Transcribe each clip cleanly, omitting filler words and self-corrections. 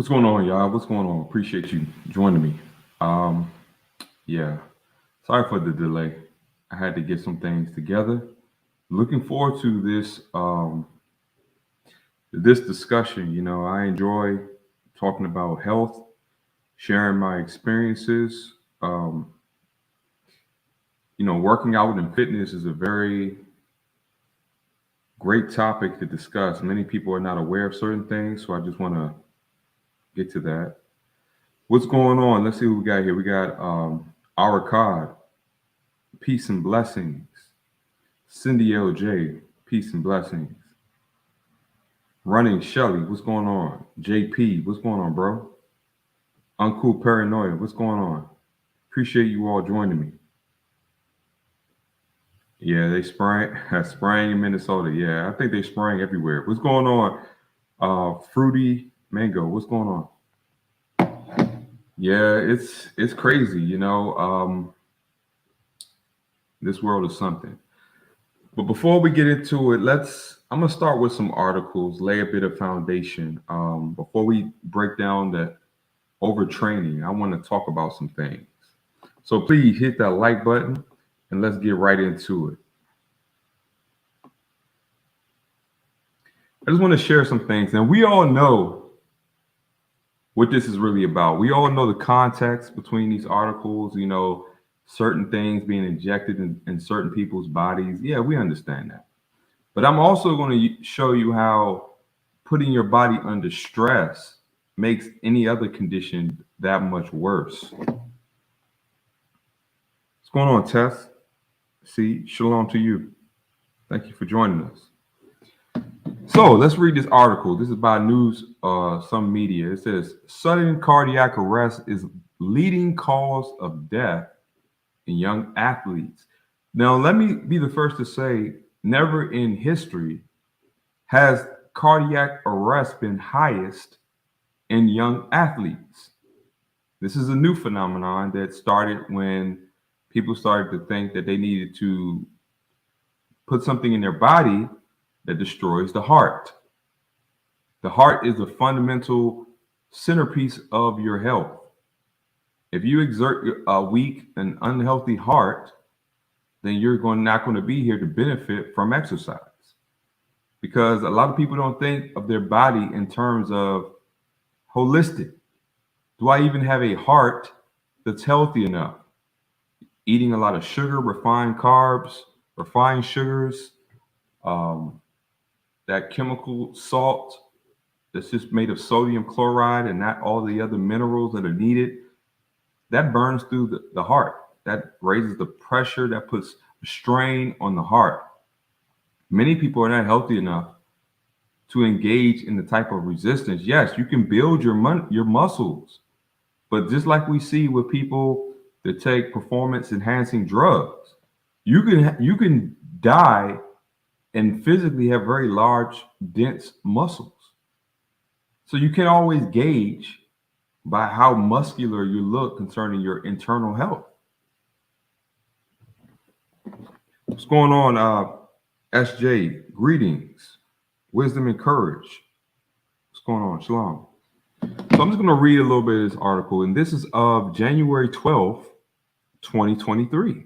What's going on, y'all? What's going on? Appreciate you joining me. Um, yeah, sorry for the delay. I had to get some things together. Looking forward to this discussion. I enjoy talking about health, sharing my experiences. Working out and fitness is a very great topic to discuss. Many people are not aware of certain things, so I just want to get to that. What's going on? Let's see what we got here. We got Arakad, peace and blessings. Cindy LJ, peace and blessings. Running Shelly, what's going on? JP, what's going on, bro? Uncle Paranoia, what's going on? Appreciate you all joining me. Yeah, they spraying spraying in Minnesota. Yeah, I think they spraying everywhere. What's going on? Fruity Mango, what's going on? Yeah, it's crazy. This world is something. But before we get into it, I'm gonna start with some articles, lay a bit of foundation. Before we break down the overtraining, I want to talk about some things. So please hit that like button and let's get right into it. I just want to share some things. And we all know what this is really about. We all know the context between these articles, certain things being injected in certain people's bodies. Yeah, we understand that. But I'm also going to show you how putting your body under stress makes any other condition that much worse. What's going on, Tess? See, shalom to you. Thank you for joining us. So let's read this article. This is by News, some media. It says sudden cardiac arrest is leading cause of death in young athletes. Now, let me be the first to say, never in history has cardiac arrest been highest in young athletes. This is a new phenomenon that started when people started to think that they needed to put something in their body that destroys the heart. The heart is a fundamental centerpiece of your health. If you exert a weak and unhealthy heart, then not going to be here to benefit from exercise. Because a lot of people don't think of their body in terms of holistic. Do I even have a heart that's healthy enough? Eating a lot of sugar, refined carbs, refined sugars, um, that chemical salt that's just made of sodium chloride and not all the other minerals that are needed, that burns through the heart. That raises the pressure, that puts strain on the heart. Many people are not healthy enough to engage in the type of resistance. Yes, you can build your muscles, but just like we see with people that take performance enhancing drugs, you can die and physically have very large, dense muscles. So you can always gauge by how muscular you look concerning your internal health. What's going on, SJ? Greetings, wisdom and courage. What's going on, Shalom? So I'm just going to read a little bit of this article, and this is of January 12th, 2023.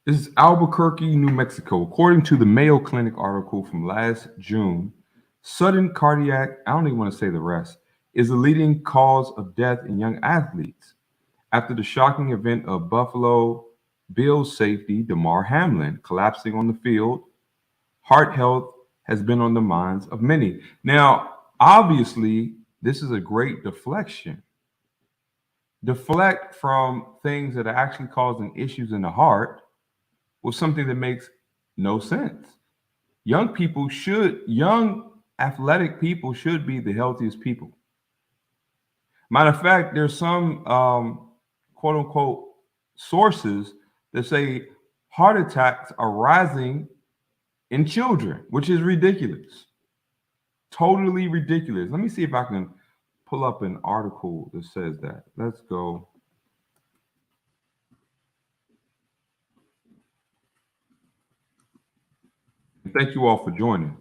This is Albuquerque, New Mexico. According to the Mayo Clinic article from last June, sudden cardiac, I don't even want to say the rest, is the leading cause of death in young athletes after the shocking event of Buffalo Bills safety Damar Hamlin collapsing on the field. Heart health has been on the minds of many. Now, obviously, this is a great deflection. Deflect from things that are actually causing issues in the heart with something that makes no sense. Young athletic people should be the healthiest people. Matter of fact, there's some quote unquote sources that say heart attacks are rising in children, which is ridiculous. Totally ridiculous. Let me see if I can pull up an article that says that. Let's go. Thank you all for joining.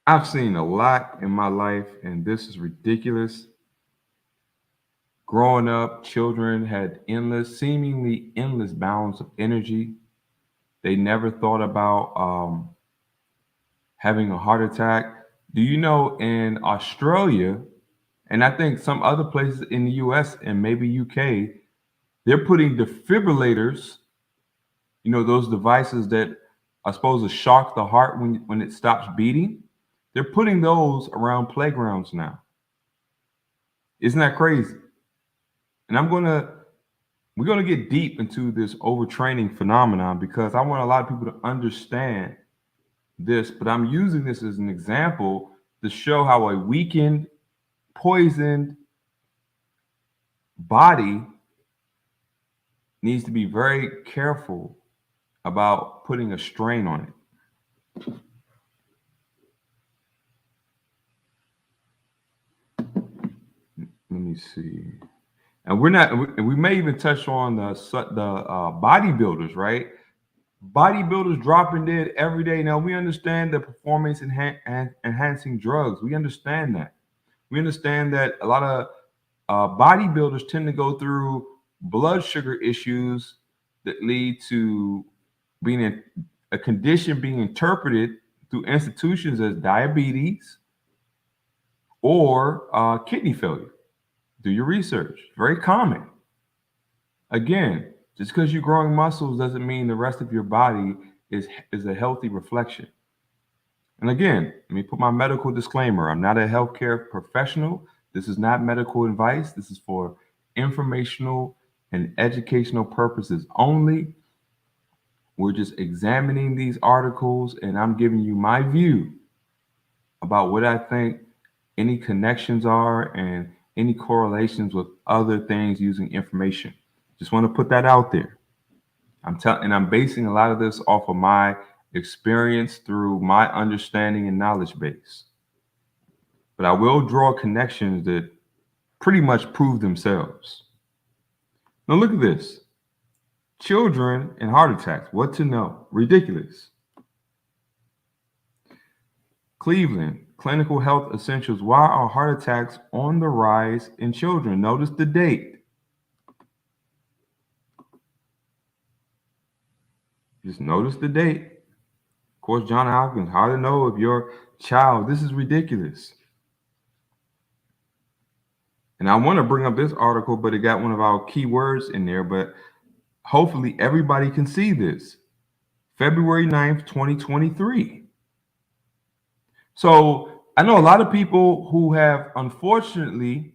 I've seen a lot in my life, and this is ridiculous. Growing up, children had seemingly endless bounds of energy. They never thought about having a heart attack. Do you know in Australia, and I think some other places in the US and maybe UK, they're putting defibrillators, those devices that are supposed to shock the heart when it stops beating. They're putting those around playgrounds now. Isn't that crazy? And we're gonna get deep into this overtraining phenomenon because I want a lot of people to understand this, but I'm using this as an example to show how a weakened, poisoned body needs to be very careful about putting a strain on it. Let me see. And we may even touch on the bodybuilders, right? Bodybuilders dropping dead every day. Now we understand the performance enhancing drugs. We understand that. We understand that a lot of bodybuilders tend to go through blood sugar issues that lead to being a condition being interpreted through institutions as diabetes or kidney failure. Do your research. Very common. Again, just because you're growing muscles doesn't mean the rest of your body is a healthy reflection. And again, let me put my medical disclaimer. I'm not a healthcare professional. This is not medical advice. This is for informational and educational purposes only. We're just examining these articles and I'm giving you my view about what I think any connections are and any correlations with other things using information. Just want to put that out there. I'm basing a lot of this off of my experience through my understanding and knowledge base. But I will draw connections that pretty much prove themselves. Now look at this. Children and heart attacks. What to know? Ridiculous. Cleveland, Clinical Health Essentials. Why are heart attacks on the rise in children? Notice the date. Just notice the date. Of course, John Hopkins, how to know if your child, this is ridiculous. And I want to bring up this article, but it got one of our key words in there, but hopefully everybody can see this. February 9th, 2023. So I know a lot of people who have unfortunately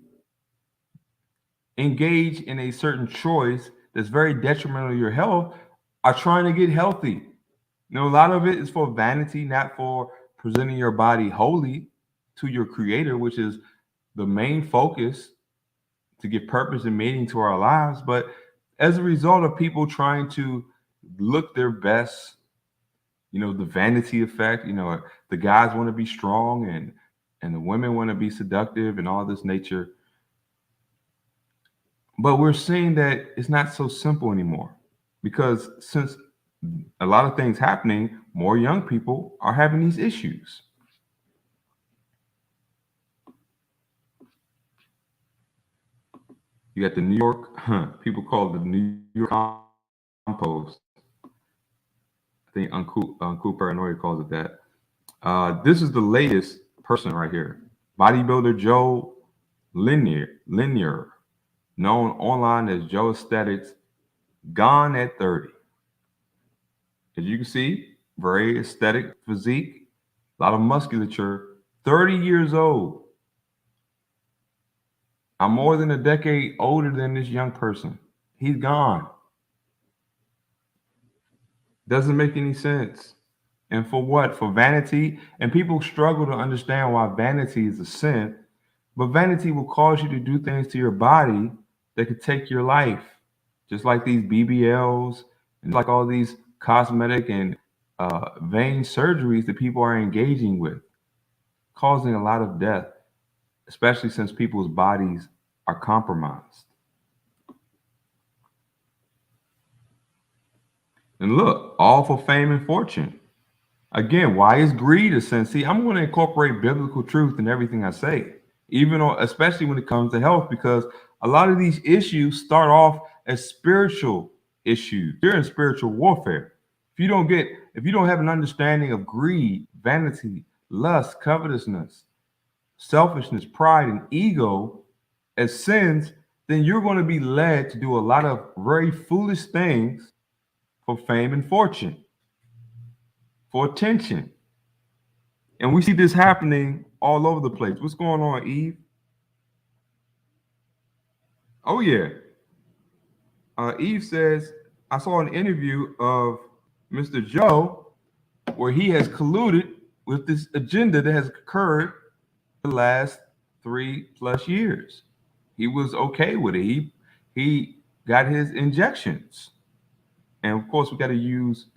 engaged in a certain choice that's very detrimental to your health are trying to get healthy. A lot of it is for vanity, not for presenting your body wholly to your creator, which is the main focus to give purpose and meaning to our lives. But as a result of people trying to look their best, the vanity effect, the guys want to be strong and the women want to be seductive and all this nature. But we're seeing that it's not so simple anymore because since a lot of things happening, more young people are having these issues. You got the New York, people call it the New York Compost. I think Uncle Paranoia calls it that. This is the latest person right here. Bodybuilder Joe Linear, known online as Joe Aesthetics, gone at 30. As you can see, very aesthetic physique, a lot of musculature, 30 years old. I'm more than a decade older than this young person. He's gone. Doesn't make any sense. And for what? For vanity? And people struggle to understand why vanity is a sin. But vanity will cause you to do things to your body that could take your life. Just like these BBLs and like all these cosmetic and vein surgeries that people are engaging with, causing a lot of death, especially since people's bodies are compromised. And look, all for fame and fortune. Again, why is greed a sin? See, I'm going to incorporate biblical truth in everything I say, even on, especially when it comes to health, because a lot of these issues start off as spiritual issues. You're in spiritual warfare. If you don't have an understanding of greed, vanity, lust, covetousness, selfishness, pride, and ego as sins, then you're going to be led to do a lot of very foolish things for fame and fortune, for attention. And we see this happening all over the place. What's going on, Eve? Oh, yeah. Eve says, I saw an interview of Mr. Joe where he has colluded with this agenda that has occurred the last 3+ years. He was okay with it. He got his injections. And of course, we got to use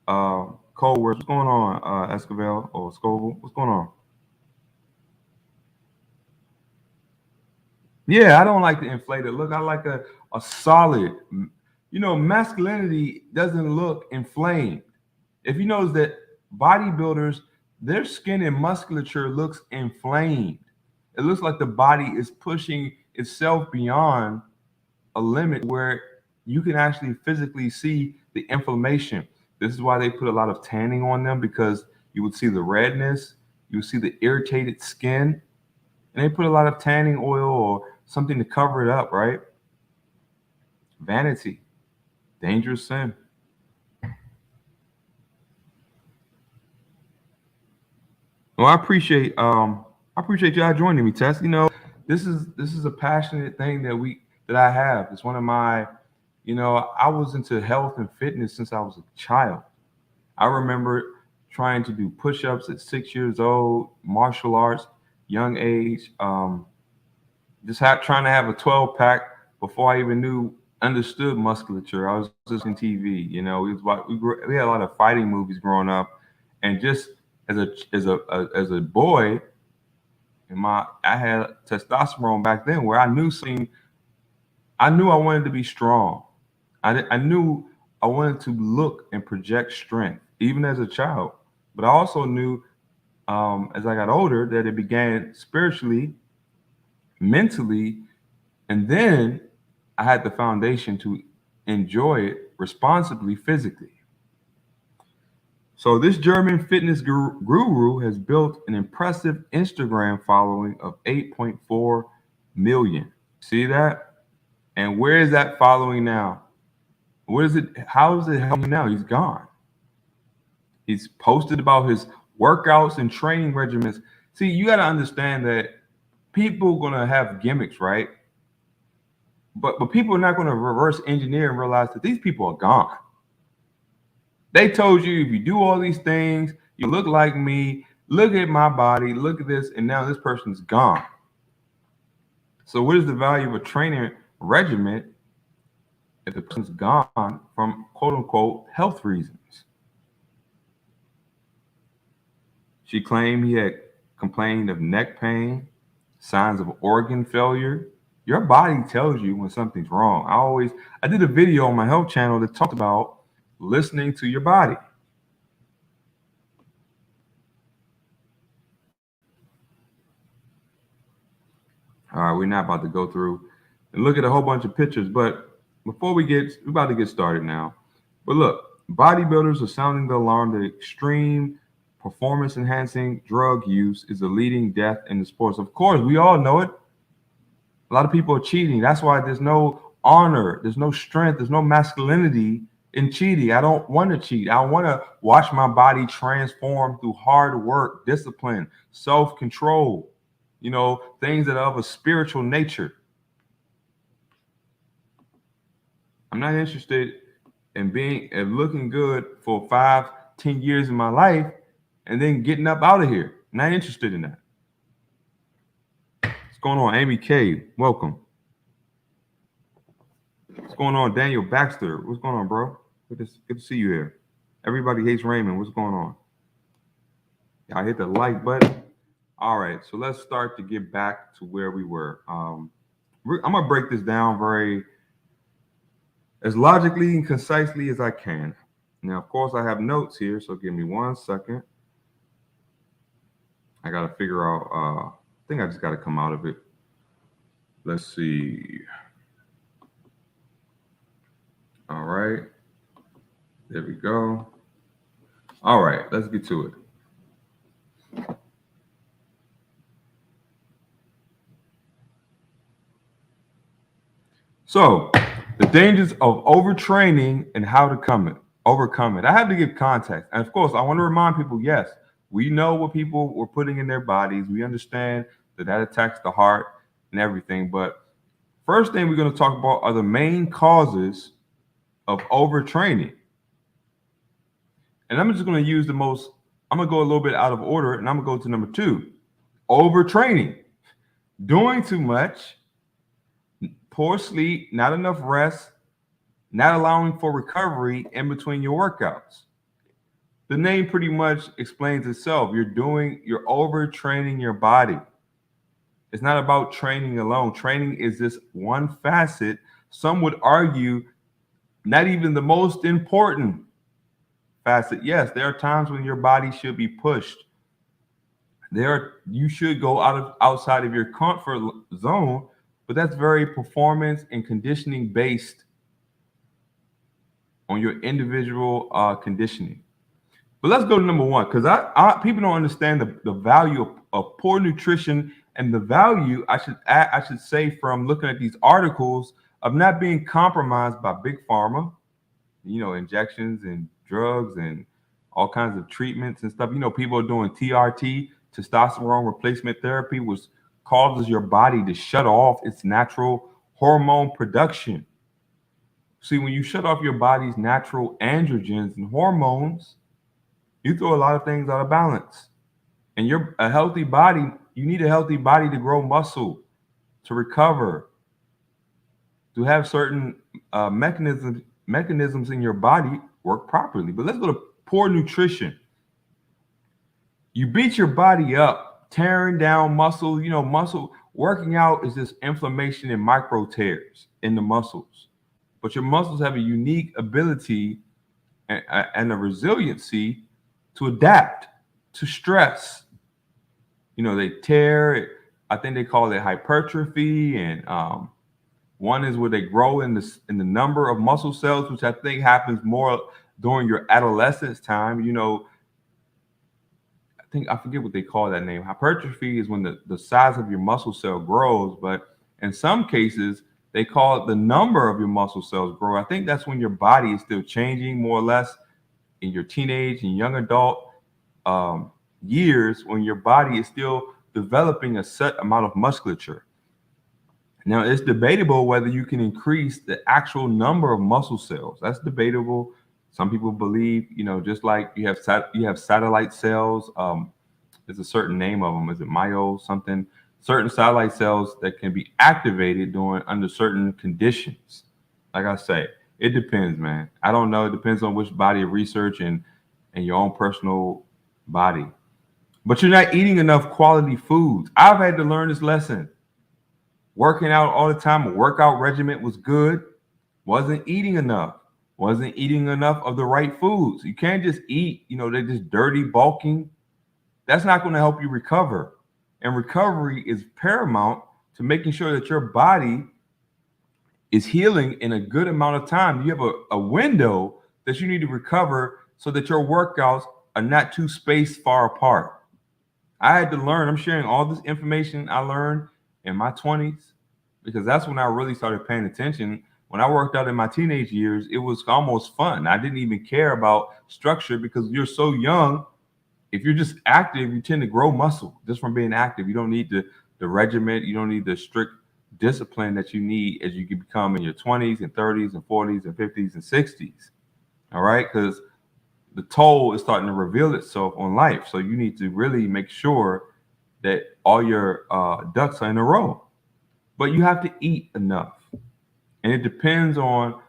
code words. What's going on, Escobar or Scoville? What's going on? Yeah, I don't like the inflated look. I like a solid. Masculinity doesn't look inflamed. If you notice that bodybuilders, their skin and musculature looks inflamed. It looks like the body is pushing itself beyond a limit where you can actually physically see the inflammation. This is why they put a lot of tanning on them, because you would see the redness, you would see the irritated skin, and they put a lot of tanning oil or something to cover it up, right? Vanity, dangerous sin. Well, I appreciate y'all joining me, Tess. This is a passionate thing that I have. It's one of my, I was into health and fitness since I was a child. I remember trying to do push-ups at 6 years old, martial arts, young age. Trying to have a 12 pack before I even understood musculature. I was just in TV. We had a lot of fighting movies growing up, and just as a boy, I had testosterone back then, where I knew I wanted to be strong. I knew I wanted to look and project strength, even as a child. But I also knew, as I got older, that it began spiritually, mentally, and then I had the foundation to enjoy it responsibly physically. So this German fitness guru has built an impressive Instagram following of 8.4 million. See that? And where is that following now? Where is it? How is it helping now? He's gone. He's posted about his workouts and training regimens. See, you got to understand that people are gonna have gimmicks, right? But people are not gonna reverse engineer and realize that these people are gone. They told you if you do all these things, you look like me. Look at my body. Look at this, and now this person's gone. So, what is the value of a training regimen if the person's gone from quote unquote health reasons? She claimed he had complained of neck pain, signs of organ failure. Your body tells you when something's wrong. I did a video on my health channel that talked about listening to your body. All right, we're not about to go through and look at a whole bunch of pictures, but we're about to get started now. But look, bodybuilders are sounding the alarm that extreme performance enhancing drug use is a leading death in the sports. Of course, we all know it. A lot of people are cheating. That's why there's no honor, there's no strength, there's no masculinity in cheating. I don't want to cheat. I want to watch my body transform through hard work, discipline, self-control, things that are of a spiritual nature. I'm not interested in looking good for 5-10 years in my life and then getting up out of here. Not interested in that. What's going on, Amy K? Welcome. What's going on, Daniel Baxter? What's going on, bro? Good to see you here. Everybody hates Raymond. What's going on? I hit the like button. All right, so let's start to get back to where we were. I'm gonna break this down as logically and concisely as I can. Now, of course, I have notes here, so give me 1 second. I got to figure out, I think I just got to come out of it. Let's see. All right. There we go. All right, let's get to it. So, the dangers of overtraining and how to overcome it. I have to give context. And of course, I want to remind people, yes, we know what people were putting in their bodies. We understand that that attacks the heart and everything. But first thing we're going to talk about are the main causes of overtraining. And I'm just going to use I'm going to go a little bit out of order, and I'm going to go to number 2, overtraining. Doing too much, poor sleep, not enough rest, not allowing for recovery in between your workouts. The name pretty much explains itself. You're overtraining your body. It's not about training alone. Training is just one facet. Some would argue not even the most important facet. Yes, there are times when your body should be pushed. You should go outside of your comfort zone, but that's very performance and conditioning based on your individual conditioning. But let's go to number 1, because people don't understand the value of poor nutrition and the value I should say from looking at these articles of not being compromised by big pharma, injections and drugs and all kinds of treatments and stuff. People are doing TRT, testosterone replacement therapy, which causes your body to shut off its natural hormone production. See, when you shut off your body's natural androgens and hormones, you throw a lot of things out of balance. And you need a healthy body to grow muscle, to recover, to have certain mechanisms in your body work properly. But let's go to poor nutrition. You beat your body up, tearing down muscle. Muscle working out is just inflammation and micro tears in the muscles. But your muscles have a unique ability and a resiliency to adapt to stress. They tear. I think they call it hypertrophy, and one is where they grow in the number of muscle cells, which I think happens more during your adolescence time. I forget what they call that name. Hypertrophy is when the size of your muscle cell grows, but in some cases they call it the number of your muscle cells grow. I think that's when your body is still changing more or less in your teenage and young adult years, when your body is still developing a set amount of musculature. Now, it's debatable whether you can increase the actual number of muscle cells. That's debatable. Some people believe, just like you have satellite cells. There's a certain name of them. Is it myo something? Certain satellite cells that can be activated under certain conditions. Like I say, it depends, man. I don't know. It depends on which body of research and your own personal body. But you're not eating enough quality foods. I've had to learn this lesson. Working out all the time, a workout regimen was good. Wasn't eating enough. Wasn't eating enough of the right foods. You can't just eat, they're just dirty bulking. That's not going to help you recover. And recovery is paramount to making sure that your body is healing in a good amount of time. You have a window that you need to recover so that your workouts are not too spaced far apart. I had to learn. I'm sharing all this information I learned in my 20s, because that's when I really started paying attention. When I worked out in my teenage years, it was almost fun. I didn't even care about structure, because you're so young. If you're just active, you tend to grow muscle just from being active. You don't need the regiment. You don't need the strict discipline that you need as you can become in your 20s and 30s and 40s and 50s and 60s. All right, because the toll is starting to reveal itself on life. So you need to really make sure that all your ducks are in a row. But you have to eat enough. And it depends on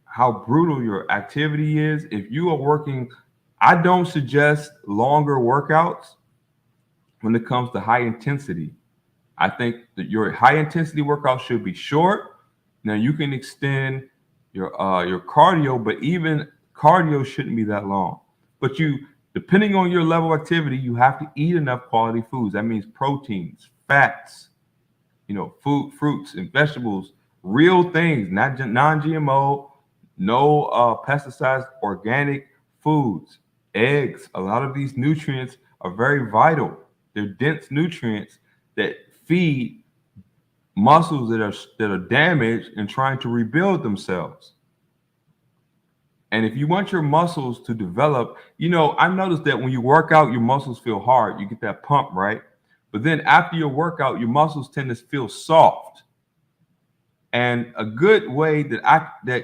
how brutal your activity is. If you are working, I don't suggest longer workouts when it comes to high intensity. I think that your high intensity workout should be short. Now you can extend your cardio, but even cardio shouldn't be that long. But depending on your level of activity, you have to eat enough quality foods. That means proteins, fats, fruits and vegetables, real things, not non-GMO, no pesticides, organic foods, eggs. A lot of these nutrients are very vital. They're dense nutrients that feed muscles that are damaged and trying to rebuild themselves. And if you want your muscles to develop, I've noticed that when you work out, your muscles feel hard. You get that pump, right? But then after your workout, your muscles tend to feel soft. And a good way the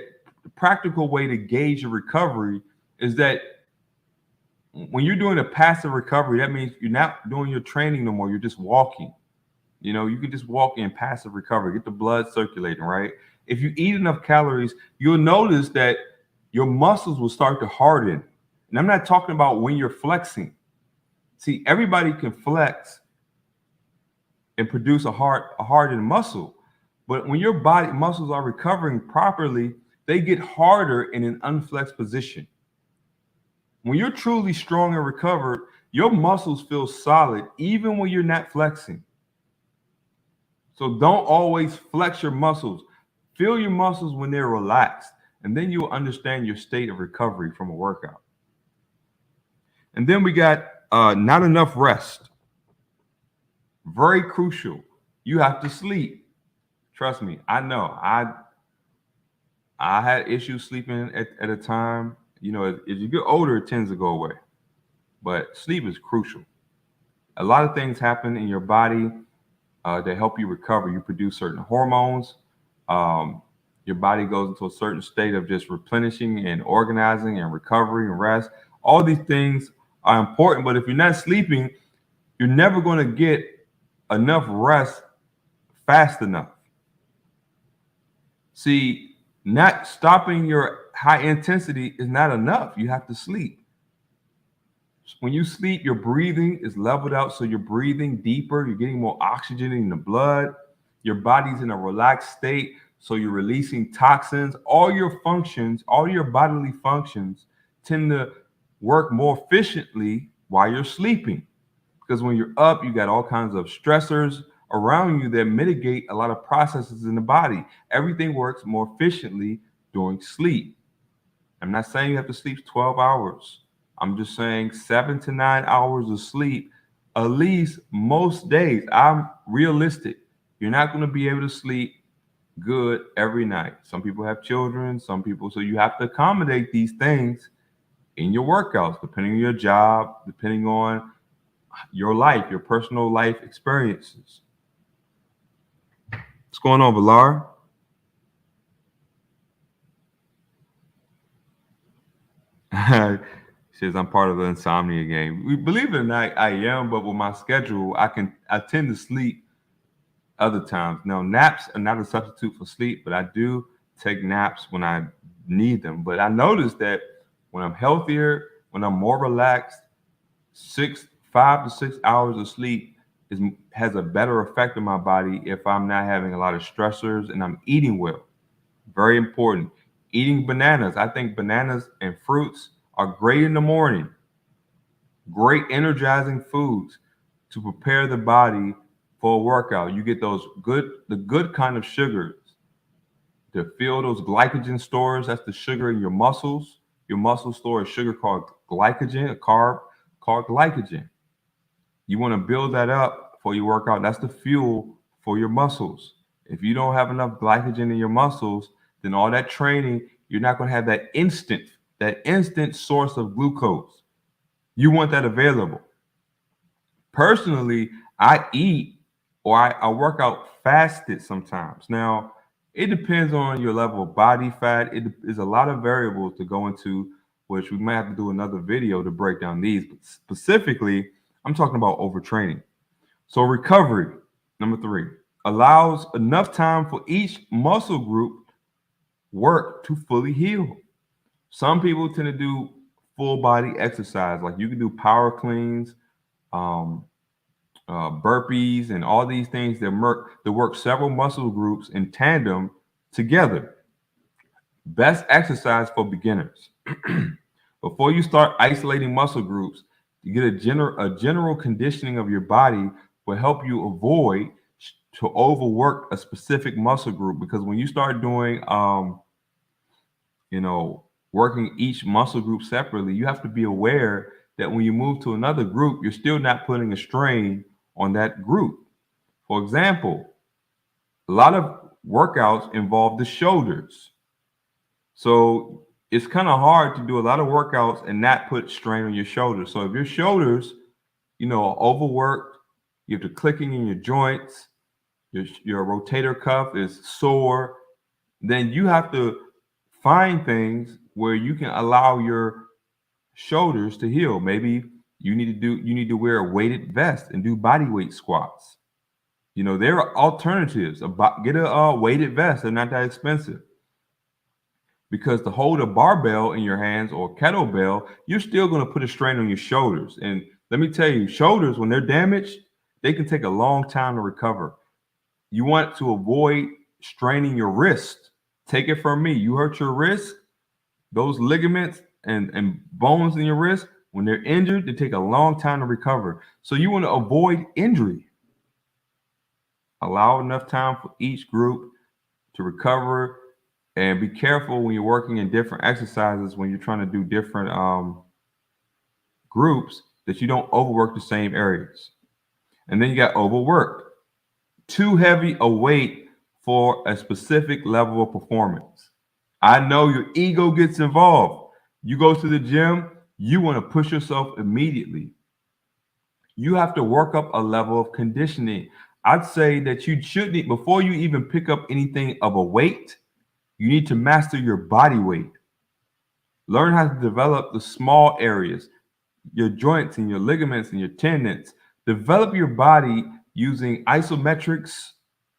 practical way to gauge your recovery is that when you're doing a passive recovery, that means you're not doing your training no more. You're just walking. You can just walk in passive recovery, get the blood circulating, right? If you eat enough calories, you'll notice that your muscles will start to harden. And I'm not talking about when you're flexing. See, everybody can flex and produce a hardened muscle. But when your body muscles are recovering properly, they get harder in an unflexed position. When you're truly strong and recovered, your muscles feel solid even when you're not flexing. So don't always flex your muscles. Feel your muscles when they're relaxed, and then you'll understand your state of recovery from a workout. And then we got not enough rest. Very crucial. You have to sleep. Trust me, I know. I had issues sleeping at a time. As you get older, it tends to go away. But sleep is crucial. A lot of things happen in your body that help you recover. You produce certain hormones. Your body goes into a certain state of just replenishing and organizing and recovery and rest. All these things are important, but if you're not sleeping, you're never going to get enough rest fast enough. See, not stopping your high intensity is not enough. You have to sleep. When you sleep, your breathing is leveled out, so you're breathing deeper. You're getting more oxygen in the blood. Your body's in a relaxed state, so you're releasing toxins. All your functions, all your bodily functions tend to work more efficiently while you're sleeping. Because when you're up, you got all kinds of stressors around you that mitigate a lot of processes in the body. Everything works more efficiently during sleep. I'm not saying you have to sleep 12 hours. I'm just saying 7 to 9 hours of sleep, at least most days. I'm realistic. You're not going to be able to sleep good every night. Some people have children, so you have to accommodate these things in your workouts, depending on your job, depending on your life, your personal life experiences. What's going on, Valar? He says I'm part of the insomnia game. We believe it or not, I am, but with my schedule, I tend to sleep other times. Now, naps are not a substitute for sleep, but I do take naps when I need them. But I noticed that when I'm healthier, when I'm more relaxed, 5 to 6 hours of sleep has a better effect on my body if I'm not having a lot of stressors and I'm eating well. Very important. Eating bananas. I think bananas and fruits are great in the morning. Great energizing foods to prepare the body for a workout. You get the good kind of sugars to fill those glycogen stores. That's the sugar in your muscles. Your muscles store a sugar called glycogen, a carb called glycogen. You want to build that up for your workout. That's the fuel for your muscles. If you don't have enough glycogen in your muscles, then all that training, you're not going to have that instant source of glucose. You want that available. Personally, I eat or I work out fasted sometimes. Now, it depends on your level of body fat. It is a lot of variables to go into, which we might have to do another video to break down these. But specifically, I'm talking about overtraining. So recovery, number 3, allows enough time for each muscle group work to fully heal. Some people tend to do full body exercise, like you can do power cleans, burpees, and all these things that work several muscle groups in tandem together. Best exercise for beginners. Before you start isolating muscle groups, to get a general conditioning of your body will help you avoid to overwork a specific muscle group, because when you start doing you know, working each muscle group separately, you have to be aware that when you move to another group, you're still not putting a strain on that group. For example, a lot of workouts involve the shoulders. So it's kind of hard to do a lot of workouts and not put strain on your shoulders. So if your shoulders, are overworked, you have to clicking in your joints, your rotator cuff is sore, then you have to find things where you can allow your shoulders to heal. Maybe you need to wear a weighted vest and do body weight squats. There are alternatives. Get a weighted vest. They're not that expensive. Because to hold a barbell in your hands or kettlebell, you're still going to put a strain on your shoulders. And let me tell you, shoulders, when they're damaged, they can take a long time to recover. You want to avoid straining your wrist. Take it from me. You hurt your wrist, those ligaments and bones in your wrist, when they're injured, they take a long time to recover. So you want to avoid injury. Allow enough time for each group to recover, and be careful when you're working in different exercises, when you're trying to do different groups, that you don't overwork the same areas. And then you got overworked. Too heavy a weight for a specific level of performance. I know your ego gets involved. You go to the gym, you want to push yourself immediately. You have to work up a level of conditioning. I'd say that you should need, before you even pick up anything of a weight, you need to master your body weight. Learn how to develop the small areas, your joints and your ligaments and your tendons. Develop your body using isometrics,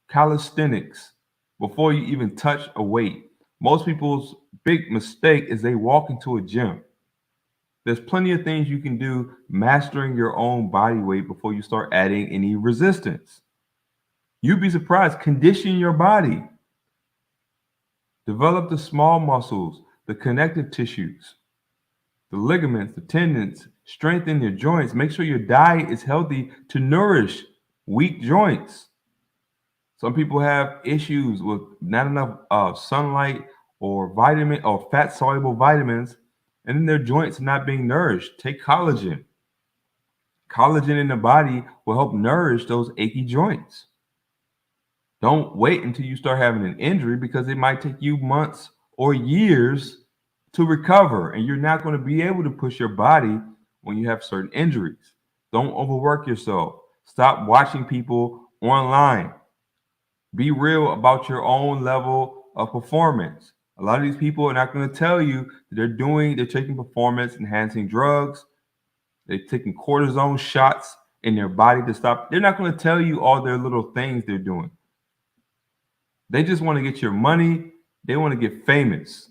calisthenics, before you even touch a weight. Most people's big mistake is they walk into a gym. There's plenty of things you can do mastering your own body weight before you start adding any resistance. You'd be surprised. Condition your body. Develop the small muscles, the connective tissues, the ligaments, the tendons. Strengthen your joints. Make sure your diet is healthy to nourish weak joints. Some people have issues with not enough sunlight or vitamin or fat soluble vitamins, and then their joints are not being nourished. Take collagen. Collagen in the body will help nourish those achy joints. Don't wait until you start having an injury, because it might take you months or years to recover, and you're not going to be able to push your body when you have certain injuries. Don't overwork yourself. Stop watching people online. Be real about your own level of performance. A lot of these people are not going to tell you that they're taking performance enhancing drugs. They're taking cortisone shots in their body to stop. They're not going to tell you all their little things they're doing. They just want to get your money. They want to get famous.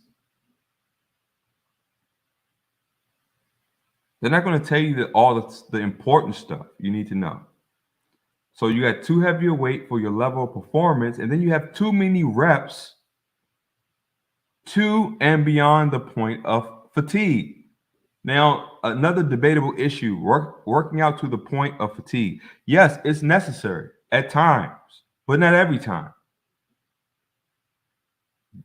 They're not going to tell you that all the important stuff you need to know. So you got too heavy a weight for your level of performance, and then you have too many reps to and beyond the point of fatigue. Now, another debatable issue, working out to the point of fatigue. Yes, it's necessary at times, but not every time.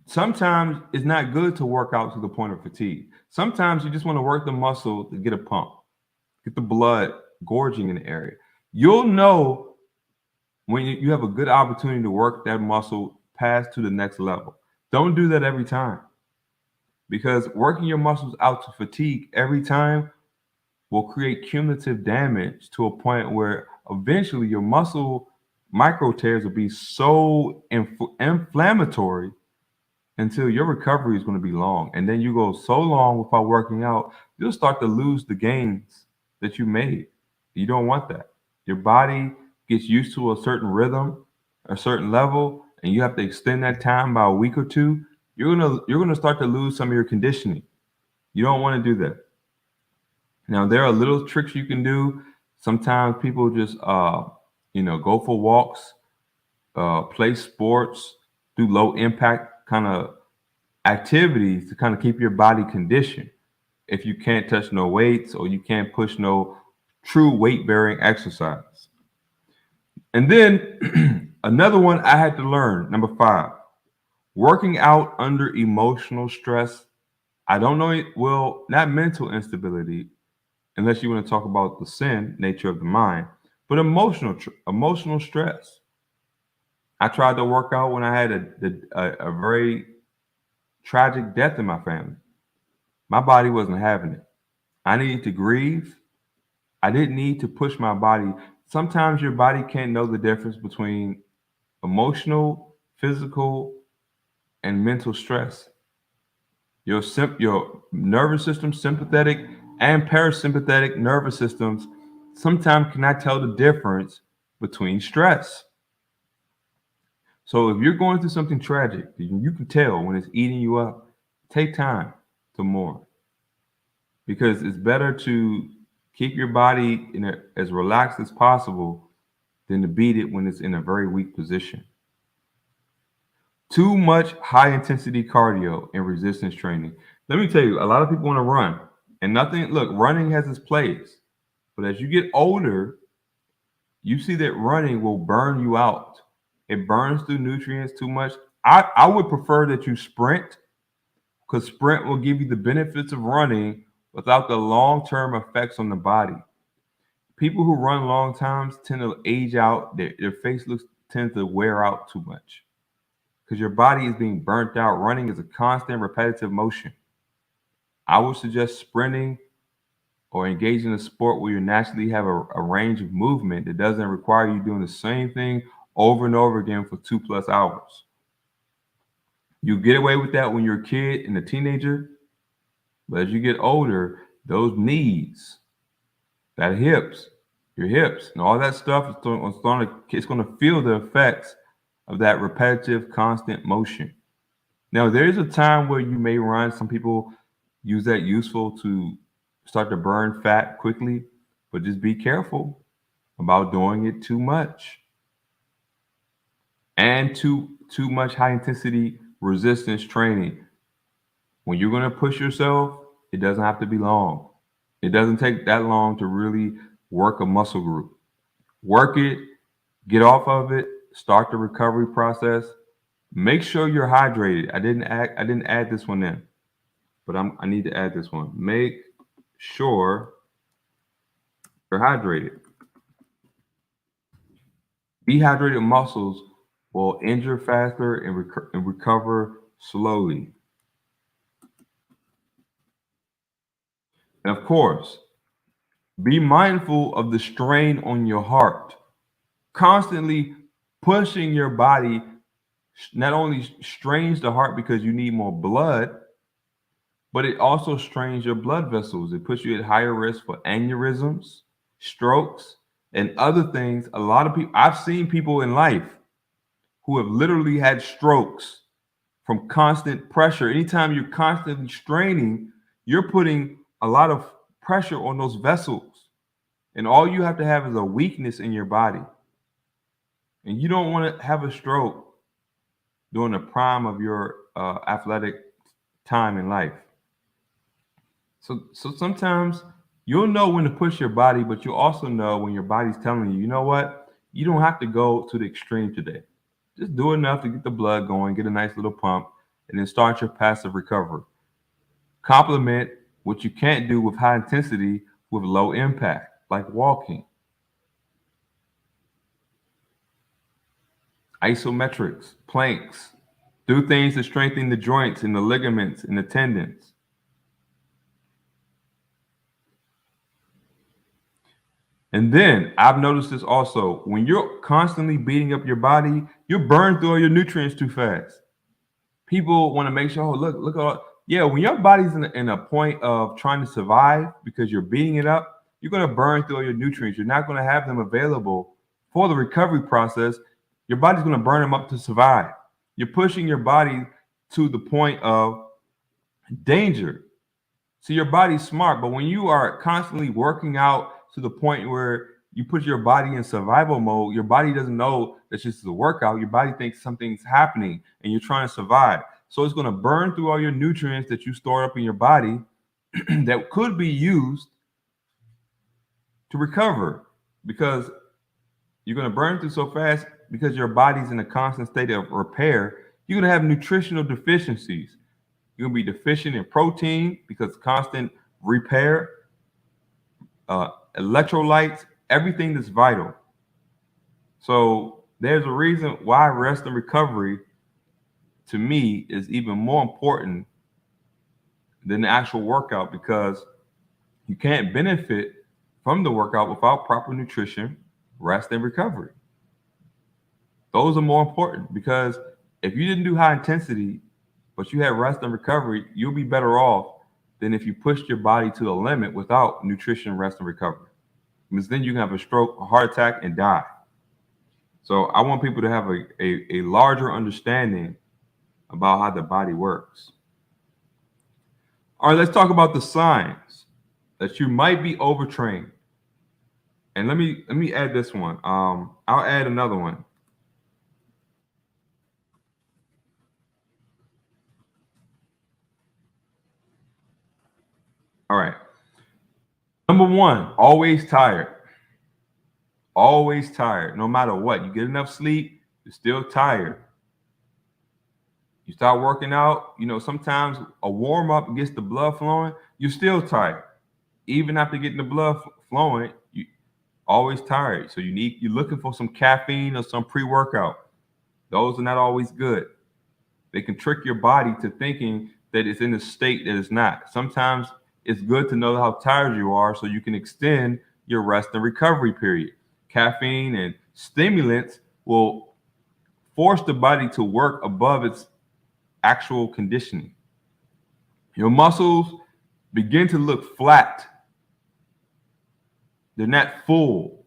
Sometimes it's not good to work out to the point of fatigue. Sometimes you just want to work the muscle to get a pump, get the blood gorging in the area. You'll know when you have a good opportunity to work that muscle past to the next level. Don't do that every time, because working your muscles out to fatigue every time will create cumulative damage to a point where eventually your muscle micro tears will be so inflammatory until your recovery is going to be long. And then you go so long without working out, you'll start to lose the gains that you made. You don't want that. Your body gets used to a certain rhythm, a certain level, and you have to extend that time by a week or two. You're gonna start to lose some of your conditioning. You don't want to do that. Now, there are little tricks you can do. Sometimes people just go for walks, play sports, do low impact kind of activities to kind of keep your body conditioned if you can't touch no weights or you can't push no true weight bearing exercise. And then another one I had to learn, number 5, working out under emotional stress. I don't know, well, not mental instability, unless you want to talk about the sin nature of the mind, but emotional stress. I tried to work out when I had a very tragic death in my family. My body wasn't having it. I needed to grieve. I didn't need to push my body. Sometimes your body can't know the difference between emotional, physical, and mental stress. Your nervous system, sympathetic and parasympathetic nervous systems, sometimes cannot tell the difference between stress. So if you're going through something tragic, you can tell when it's eating you up. Take time to mourn, because it's better to keep your body as relaxed as possible than to beat it when it's in a very weak position. Too much high intensity cardio and resistance training. Let me tell you, a lot of people want to run, and nothing. Look, running has its place, but as you get older, you see that running will burn you out. It burns through nutrients too much. I would prefer that you sprint, because sprint will give you the benefits of running without the long-term effects on the body. People who run long times tend to age out. Their face looks tend to wear out too much because your body is being burnt out. Running is a constant, repetitive motion. I would suggest sprinting or engaging in a sport where you naturally have a range of movement that doesn't require you doing the same thing over and over again for 2+ hours. You get away with that when you're a kid and a teenager, but as you get older, those knees, that hips, your hips, and all that stuff is going to feel the effects of that repetitive, constant motion. Now, there is a time where you may run. Some people use that useful to start to burn fat quickly, but just be careful about doing it too much and too much high intensity resistance training. When you're going to push yourself, it doesn't have to be long. It doesn't take that long to really work a muscle group. Work it, get off of it, start the recovery process. Make sure you're hydrated. I didn't add this one in, but I need to add this one. Make sure you're hydrated. Dehydrated muscles will injure faster and recover slowly. And of course, be mindful of the strain on your heart. Constantly pushing your body not only strains the heart because you need more blood, but it also strains your blood vessels. It puts you at higher risk for aneurysms, strokes, and other things. A lot of people, I've seen people in life who have literally had strokes from constant pressure. Anytime you're constantly straining, you're putting a lot of pressure on those vessels. And all you have to have is a weakness in your body. And you don't want to have a stroke during the prime of your athletic time in life. So sometimes you'll know when to push your body, but you'll also know when your body's telling you, you know what? You don't have to go to the extreme today. Just do enough to get the blood going, get a nice little pump, and then start your passive recovery. Complement what you can't do with high intensity with low impact, like walking. Isometrics, planks. Do things to strengthen the joints and the ligaments and the tendons. And then I've noticed this also. When you're constantly beating up your body, you burn through all your nutrients too fast. People want to make sure, oh, look, yeah, when your body's in a point of trying to survive because you're beating it up, you're going to burn through all your nutrients. You're not going to have them available for the recovery process. Your body's going to burn them up to survive. You're pushing your body to the point of danger. So your body's smart, but when you are constantly working out to the point where you put your body in survival mode, your body doesn't know that this is a workout. Your body thinks something's happening and you're trying to survive. So it's going to burn through all your nutrients that you stored up in your body that could be used to recover, because you're going to burn through so fast because your body's in a constant state of repair. You're going to have nutritional deficiencies. You're going to be deficient in protein because constant repair, electrolytes, everything that's vital. So there's a reason why rest and recovery, to me, is even more important than the actual workout, because you can't benefit from the workout without proper nutrition, rest, and recovery. Those are more important, because if you didn't do high intensity, but you had rest and recovery, you'll be better off than if you pushed your body to the limit without nutrition, rest, and recovery. Because then you can have a stroke, a heart attack, and die. So I want people to have a larger understanding about how the body works. All right, let's talk about the signs that you might be overtrained. And let me add this one. I'll add another one. All right. Number one, always tired. Always tired, no matter what. You get enough sleep, you're still tired. You start working out, sometimes a warm up gets the blood flowing, you're still tired. Even after getting the blood flowing, you always tired. So you're looking for some caffeine or some pre-workout. Those are not always good. They can trick your body to thinking that it's in a state that it's not. Sometimes it's good to know how tired you are so you can extend your rest and recovery period. Caffeine and stimulants will force the body to work above its actual conditioning. Your muscles begin to look flat. They're not full.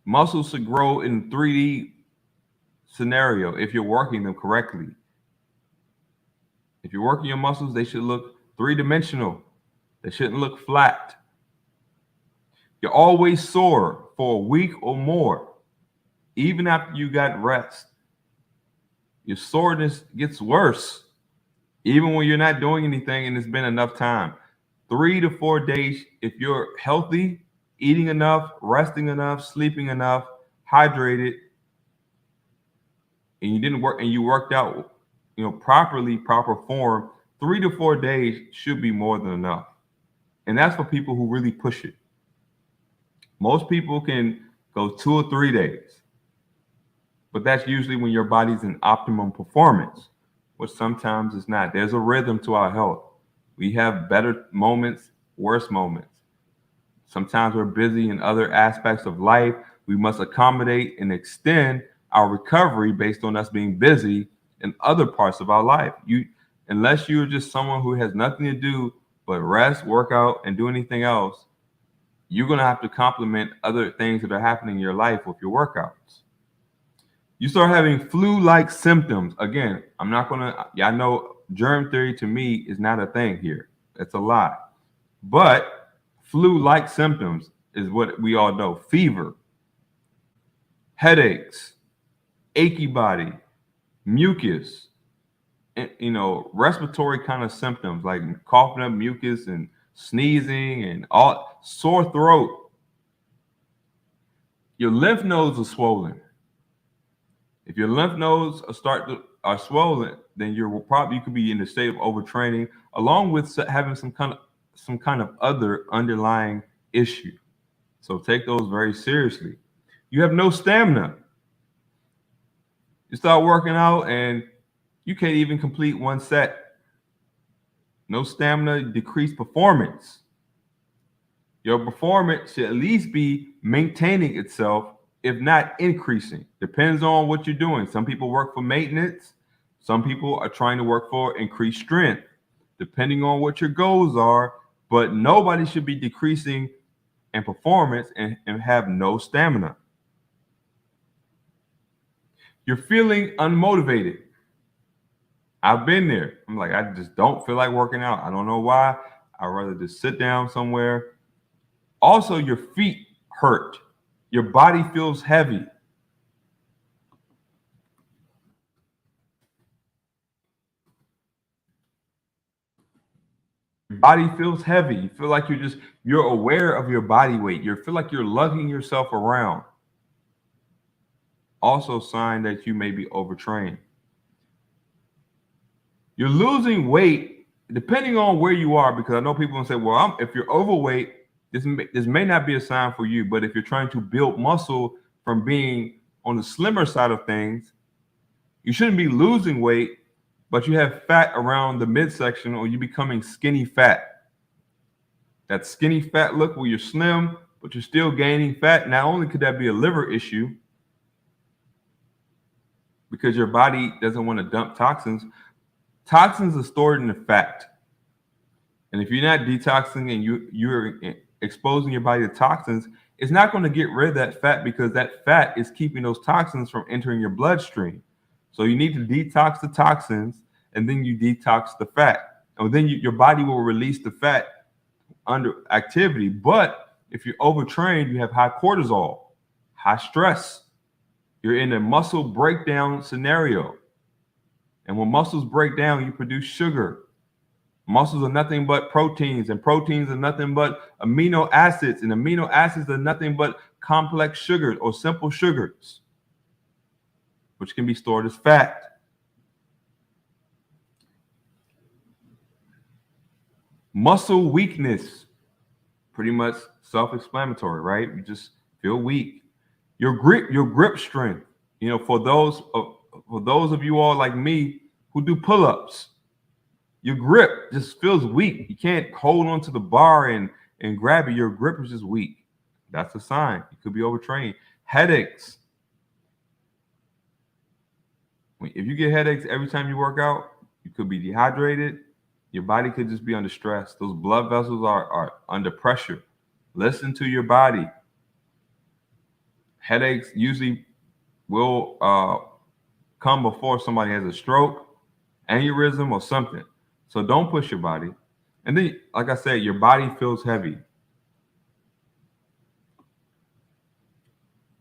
Muscles should grow in 3D scenario if you're working them correctly. If you're working your muscles, they should look three-dimensional. They shouldn't look flat. You're always sore for a week or more, even after you got rest. Your soreness gets worse, even when you're not doing anything and it's been enough time. 3 to 4 days, if you're healthy, eating enough, resting enough, sleeping enough, hydrated, and you didn't work and you worked out, properly, proper form, 3 to 4 days should be more than enough. And that's for people who really push it. Most people can go 2 or 3 days, but that's usually when your body's in optimum performance, which sometimes it's not. There's a rhythm to our health. We have better moments, worse moments. Sometimes we're busy in other aspects of life. We must accommodate and extend our recovery based on us being busy in other parts of our life. Unless you're just someone who has nothing to do but rest, work out, and do anything else, you're going to have to complement other things that are happening in your life with your workouts. You start having flu-like symptoms. Again, I know germ theory to me is not a thing here. It's a lie. But flu-like symptoms is what we all know. Fever, headaches, achy body, mucus, respiratory kind of symptoms like coughing up mucus and sneezing and all, sore throat. Your lymph nodes are swollen. If your lymph nodes are swollen, then you could be in a state of overtraining, along with having some kind of other underlying issue. So take those very seriously. You have no stamina. You start working out and you can't even complete one set. No stamina, decreased performance. Your performance should at least be maintaining itself, if not increasing. Depends on what you're doing. Some people work for maintenance. Some people are trying to work for increased strength, depending on what your goals are. But nobody should be decreasing in performance and have no stamina. You're feeling unmotivated. I've been there. I'm like, I just don't feel like working out. I don't know why. I'd rather just sit down somewhere. Also, your feet hurt. Your body feels heavy. body feels heavy. You feel like you're aware of your body weight. You feel like you're lugging yourself around. Also, sign that you may be overtrained. You're losing weight depending on where you are, because I know people will say, well, if you're overweight, this may not be a sign for you. But if you're trying to build muscle from being on the slimmer side of things, you shouldn't be losing weight, but you have fat around the midsection, or you're becoming skinny fat. That skinny fat look where you're slim, but you're still gaining fat. Not only could that be a liver issue, because your body doesn't want to dump toxins. Toxins are stored in the fat. And if you're not detoxing and you're exposing your body to toxins, it's not going to get rid of that fat, because that fat is keeping those toxins from entering your bloodstream. So you need to detox the toxins, and then you detox the fat. And then your body will release the fat under activity. But if you're overtrained, you have high cortisol, high stress. You're in a muscle breakdown scenario. And when muscles break down, you produce sugar. Muscles are nothing but proteins, and proteins are nothing but amino acids, and amino acids are nothing but complex sugars or simple sugars, which can be stored as fat. Muscle weakness, pretty much self-explanatory, right? You just feel weak. Your grip strength. For those of you all like me who do pull-ups, your grip just feels weak. You can't hold onto the bar and grab it. Your grip is just weak. That's a sign. You could be overtrained. Headaches. If you get headaches every time you work out, you could be dehydrated. Your body could just be under stress. Those blood vessels are under pressure. Listen to your body. Headaches usually will come before somebody has a stroke, aneurysm, or something. So don't push your body. And then, like I said, your body feels heavy.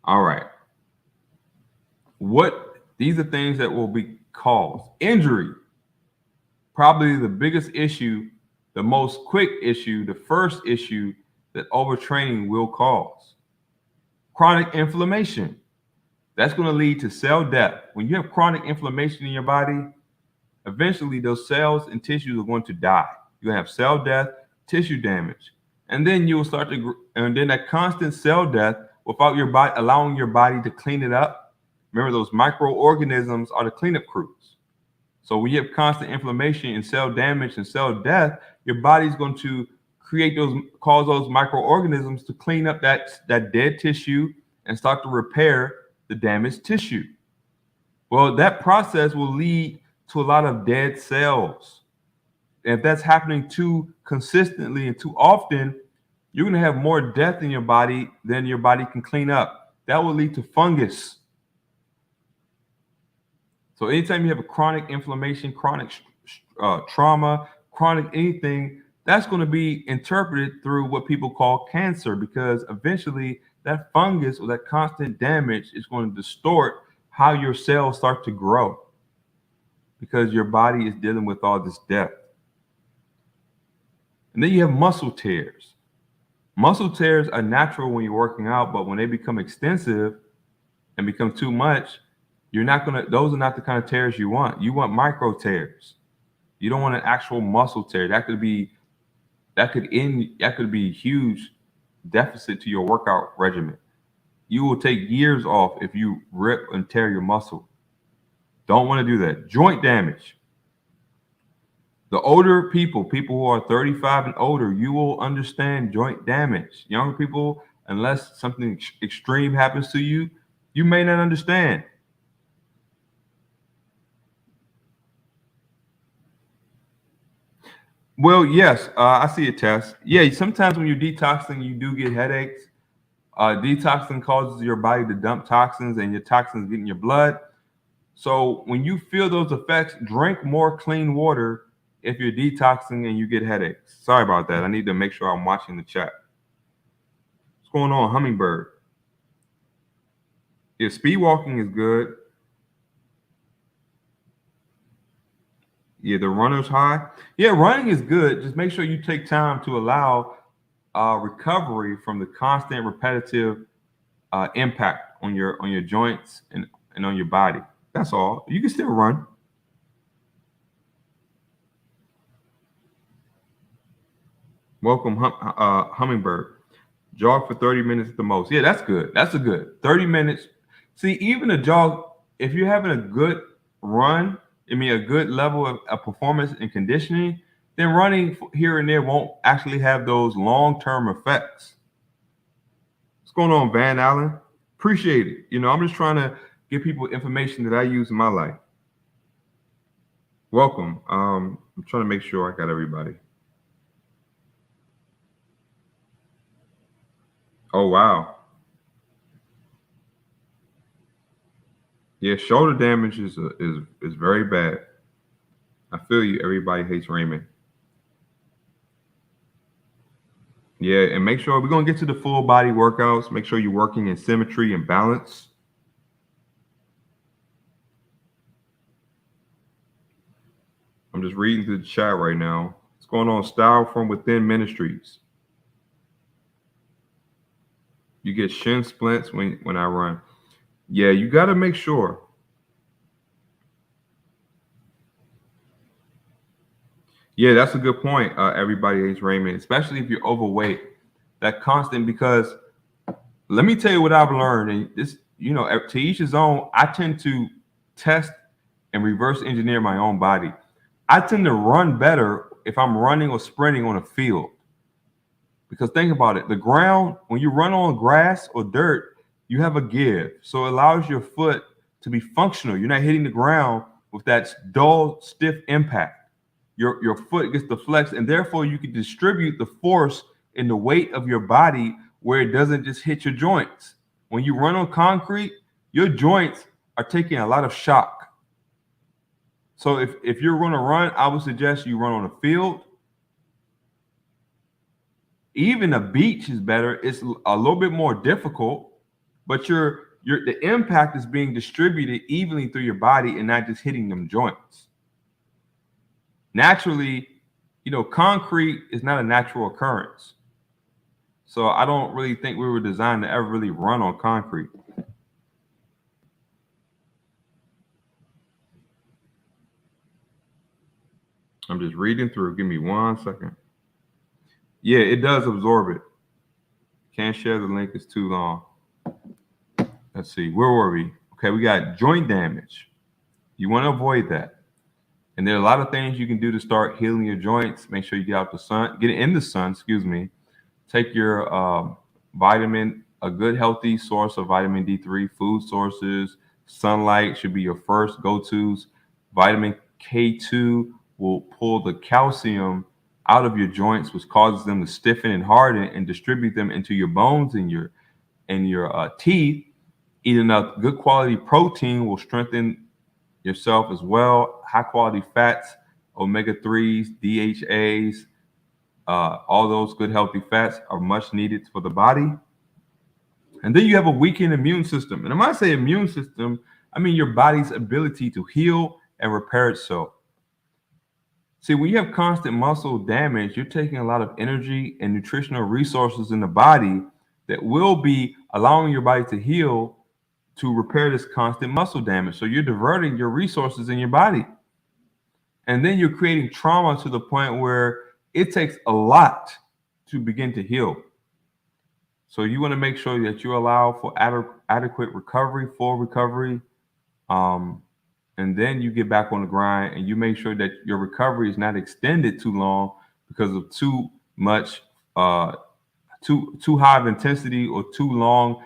All right. These are things that will be caused. Injury, probably the biggest issue, the most quick issue, the first issue that overtraining will cause. Chronic inflammation. That's going to lead to cell death. When you have chronic inflammation in your body, eventually those cells and tissues are going to die. You're going to have cell death, tissue damage. And then you will start and then that constant cell death without your body allowing your body to clean it up. Remember, those microorganisms are the cleanup crews. So when you have constant inflammation and cell damage and cell death, your body's going to cause those microorganisms to clean up that dead tissue and start to repair the damaged tissue. Well, that process will lead to a lot of dead cells. And if that's happening too consistently and too often, you're going to have more death in your body than your body can clean up. That will lead to fungus. So anytime you have a chronic inflammation, chronic trauma, chronic anything, that's going to be interpreted through what people call cancer, because eventually that fungus or that constant damage is going to distort how your cells start to grow, because your body is dealing with all this death. And then you have muscle tears. Muscle tears are natural when you're working out, but when they become extensive and become too much, those are not the kind of tears you want. You want micro tears. You don't want an actual muscle tear. That could be huge deficit to your workout regimen. You will take years off if you rip and tear your muscle. Don't want to do that. Joint damage. The older people who are 35 and older, you will understand joint damage. Younger people, unless something extreme happens to you, you may not understand. Well, yes, I see a test. Yeah, sometimes when you're detoxing, you do get headaches. Detoxing causes your body to dump toxins, and your toxins get in your blood. So when you feel those effects, drink more clean water if you're detoxing and you get headaches. Sorry about that. I need to make sure I'm watching the chat. What's going on, Hummingbird? Yeah, speed walking is good. Yeah, the runner's high. Yeah, running is good. Just make sure you take time to allow recovery from the constant repetitive impact on your joints and on your body. That's all. You can still run. Welcome, Hummingbird. Jog for 30 minutes at the most. Yeah, that's good. That's a good 30 minutes. See, even a jog, if you're having a good run, I mean, a good level of performance and conditioning, then running here and there won't actually have those long-term effects. What's going on, Van Allen? Appreciate it. I'm just trying to give people information that I use in my life. Welcome. I'm trying to make sure I got everybody. Oh wow. Yeah, shoulder damage is very bad. I feel you. Everybody hates Raymond. Yeah, and make sure we're gonna get to the full body workouts. Make sure you're working in symmetry and balance. I'm just reading through the chat right now. What's going on? Style from Within Ministries. You get shin splints when I run. Yeah, you got to make sure. Yeah, that's a good point. Everybody hates Raymond, especially if you're overweight. That constant, because let me tell you what I've learned, and this, to each his own. I tend to test and reverse engineer my own body. I tend to run better if I'm running or sprinting on a field. Because think about it, the ground, when you run on grass or dirt, you have a give. So it allows your foot to be functional. You're not hitting the ground with that dull, stiff impact. Your foot gets the flex, and therefore you can distribute the force and the weight of your body where it doesn't just hit your joints. When you run on concrete, your joints are taking a lot of shock. So if you're going to run, I would suggest you run on a field. Even a beach is better. It's a little bit more difficult, but the impact is being distributed evenly through your body and not just hitting them joints. Naturally, concrete is not a natural occurrence. So I don't really think we were designed to ever really run on concrete. I'm just reading through. Give me 1 second. Yeah, it does absorb it. Can't share the link. It's too long. Let's see. Where were we? Okay, we got joint damage. You want to avoid that. And there are a lot of things you can do to start healing your joints. Make sure you get out the sun, get in the sun, Take your vitamin, a good healthy source of vitamin D3, food sources, sunlight should be your first go-tos. Vitamin K2 will pull the calcium out of your joints, which causes them to stiffen and harden and distribute them into your bones and your teeth. Eating enough good quality protein will strengthen yourself as well. High quality fats, omega-3s, DHAs, all those good healthy fats are much needed for the body. And then you have a weakened immune system. And when I say immune system, I mean your body's ability to heal and repair itself. See, when you have constant muscle damage, you're taking a lot of energy and nutritional resources in the body that will be allowing your body to heal to repair this constant muscle damage. So you're diverting your resources in your body. And then you're creating trauma to the point where it takes a lot to begin to heal. So you want to make sure that you allow for adequate recovery, full recovery. And then you get back on the grind and you make sure that your recovery is not extended too long because of too much, too high of intensity or too long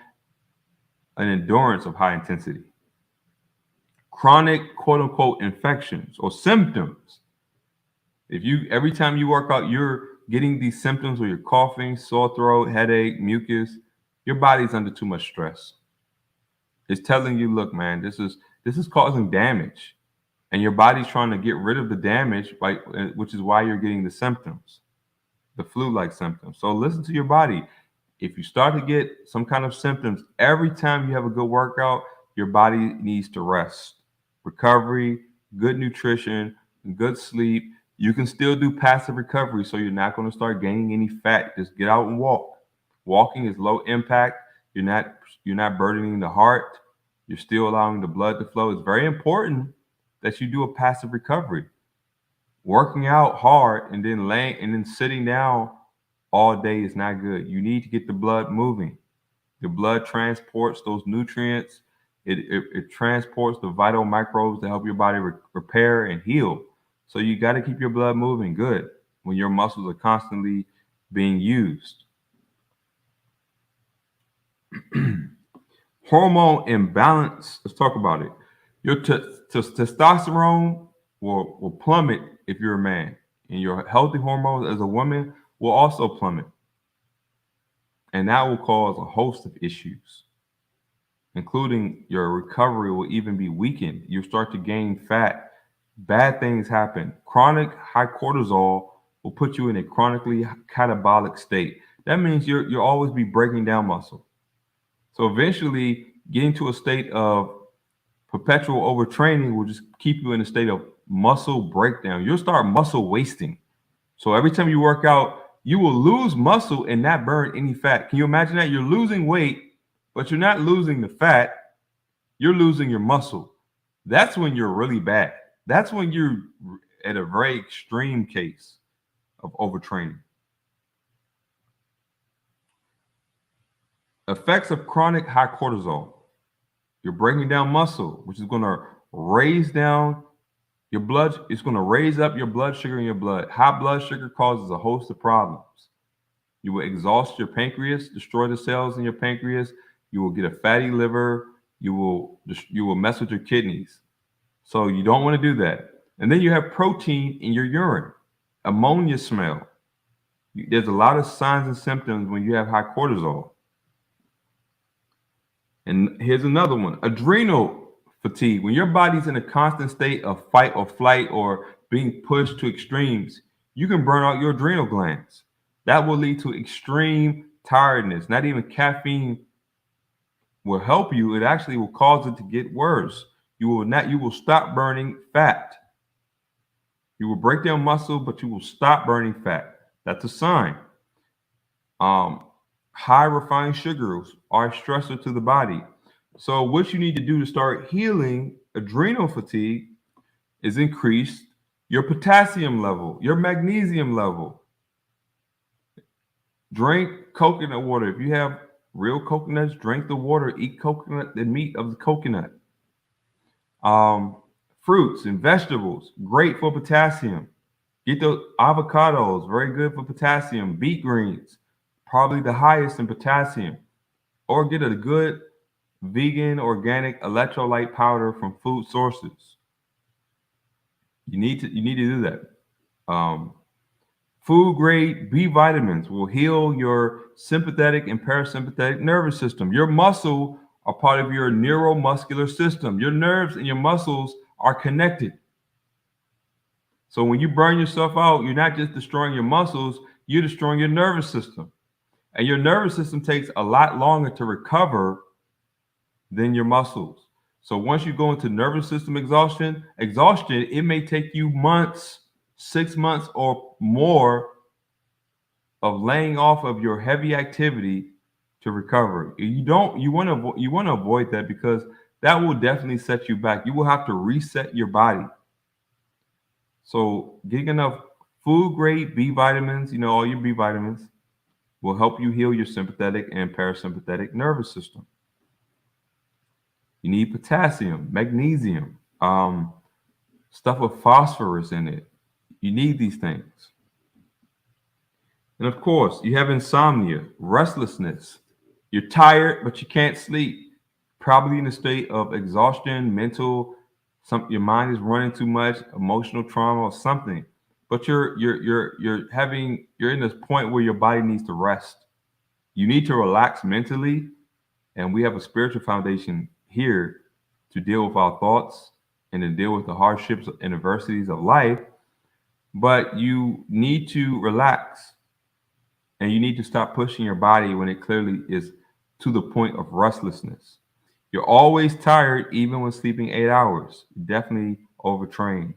an endurance of high intensity. Chronic quote unquote infections or symptoms. Every time you work out, you're getting these symptoms where you're coughing, sore throat, headache, mucus, your body's under too much stress. It's telling you, look, man, this is causing damage. And your body's trying to get rid of the damage, which is why you're getting the symptoms, the flu-like symptoms. So listen to your body. If you start to get some kind of symptoms, every time you have a good workout, your body needs to rest. Recovery, good nutrition, good sleep. You can still do passive recovery, so you're not going to start gaining any fat. Just get out and walk. Walking is low impact. You're not burdening the heart. You're still allowing the blood to flow. It's very important that you do a passive recovery. Working out hard and then laying and then sitting down all day is not good. You need to get the blood moving. The blood transports those nutrients. It transports the vital microbes to help your body repair and heal. So you got to keep your blood moving good when your muscles are constantly being used. Hormone imbalance. Let's talk about it. Your testosterone will plummet if you're a man, and your healthy hormones as a woman will also plummet, and that will cause a host of issues, including your recovery will even be weakened. You start to gain fat. Bad things happen. Chronic high cortisol will put you in a chronically catabolic state. That means you'll always be breaking down muscle. So eventually, getting to a state of perpetual overtraining will just keep you in a state of muscle breakdown. You'll start muscle wasting. So every time you work out, you will lose muscle and not burn any fat. Can you imagine that? You're losing weight, but you're not losing the fat. You're losing your muscle. That's when you're really bad. That's when you're at a very extreme case of overtraining. Effects of chronic high cortisol. You're breaking down muscle, which is going to raise down your blood. It's going to raise up your blood sugar in your blood. High blood sugar causes a host of problems. You will exhaust your pancreas, destroy the cells in your pancreas. You will get a fatty liver. You will mess with your kidneys. So you don't want to do that. And then you have protein in your urine, ammonia smell. There's a lot of signs and symptoms when you have high cortisol. And here's another one, adrenal fatigue. When your body's in a constant state of fight or flight or being pushed to extremes, you can burn out your adrenal glands. That will lead to extreme tiredness. Not even caffeine will help you. It actually will cause it to get worse. You will stop burning fat. You will break down muscle, but you will stop burning fat. That's a sign. High refined sugars are a stressor to the body. So what you need to do to start healing adrenal fatigue is increase your potassium level, your magnesium level. Drink coconut water. If you have real coconuts, drink the water, eat coconut, the meat of the coconut. Fruits and vegetables, great for potassium. Get the avocados, very good for potassium. Beet greens, probably the highest in potassium. Or get a good vegan organic electrolyte powder from food sources. You need to do that. Food grade B vitamins will heal your sympathetic and parasympathetic nervous system. Your muscle are part of your neuromuscular system. Your nerves and your muscles are connected. So when you burn yourself out, you're not just destroying your muscles, you're destroying your nervous system. And your nervous system takes a lot longer to recover than your muscles. So once you go into nervous system exhaustion, it may take you months, 6 months or more of laying off of your heavy activity to recover. You want to avoid that, because that will definitely set you back. You will have to reset your body. So getting enough food grade B vitamins, all your B vitamins, will help you heal your sympathetic and parasympathetic nervous system. You need potassium, magnesium, stuff with phosphorus in it. You need these things. And of course, you have insomnia, restlessness. You're tired, but you can't sleep. Probably in a state of exhaustion, your mind is running too much, emotional trauma or something. But you're in this point where your body needs to rest. You need to relax mentally, and we have a spiritual foundation here to deal with our thoughts and to deal with the hardships and adversities of life. But you need to relax, and you need to stop pushing your body when it clearly is to the point of restlessness. You're always tired, even when sleeping 8 hours. You're definitely overtrained.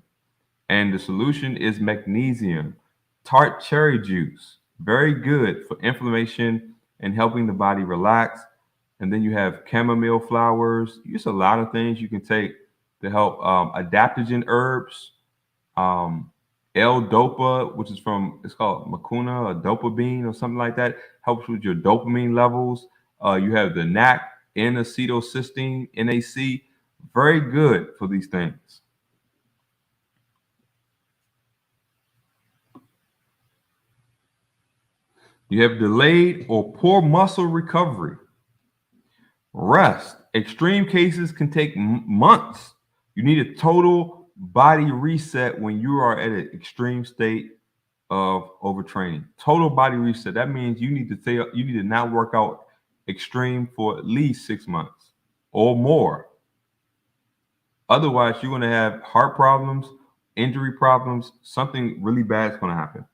And the solution is magnesium. Tart cherry juice, very good for inflammation and helping the body relax. And then you have chamomile flowers. Just a lot of things you can take to help adaptogen herbs. Um, L-Dopa, which is from, it's called Mucuna or dopamine or something like that, helps with your dopamine levels. You have the NAC, N-acetylcysteine, NAC, very good for these things. You have delayed or poor muscle recovery. Rest. Extreme cases can take months. You need a total body reset when you are at an extreme state of overtraining. Total body reset. That means you need to not work out extreme for at least 6 months or more. Otherwise, you're going to have heart problems, injury problems, something really bad is going to happen.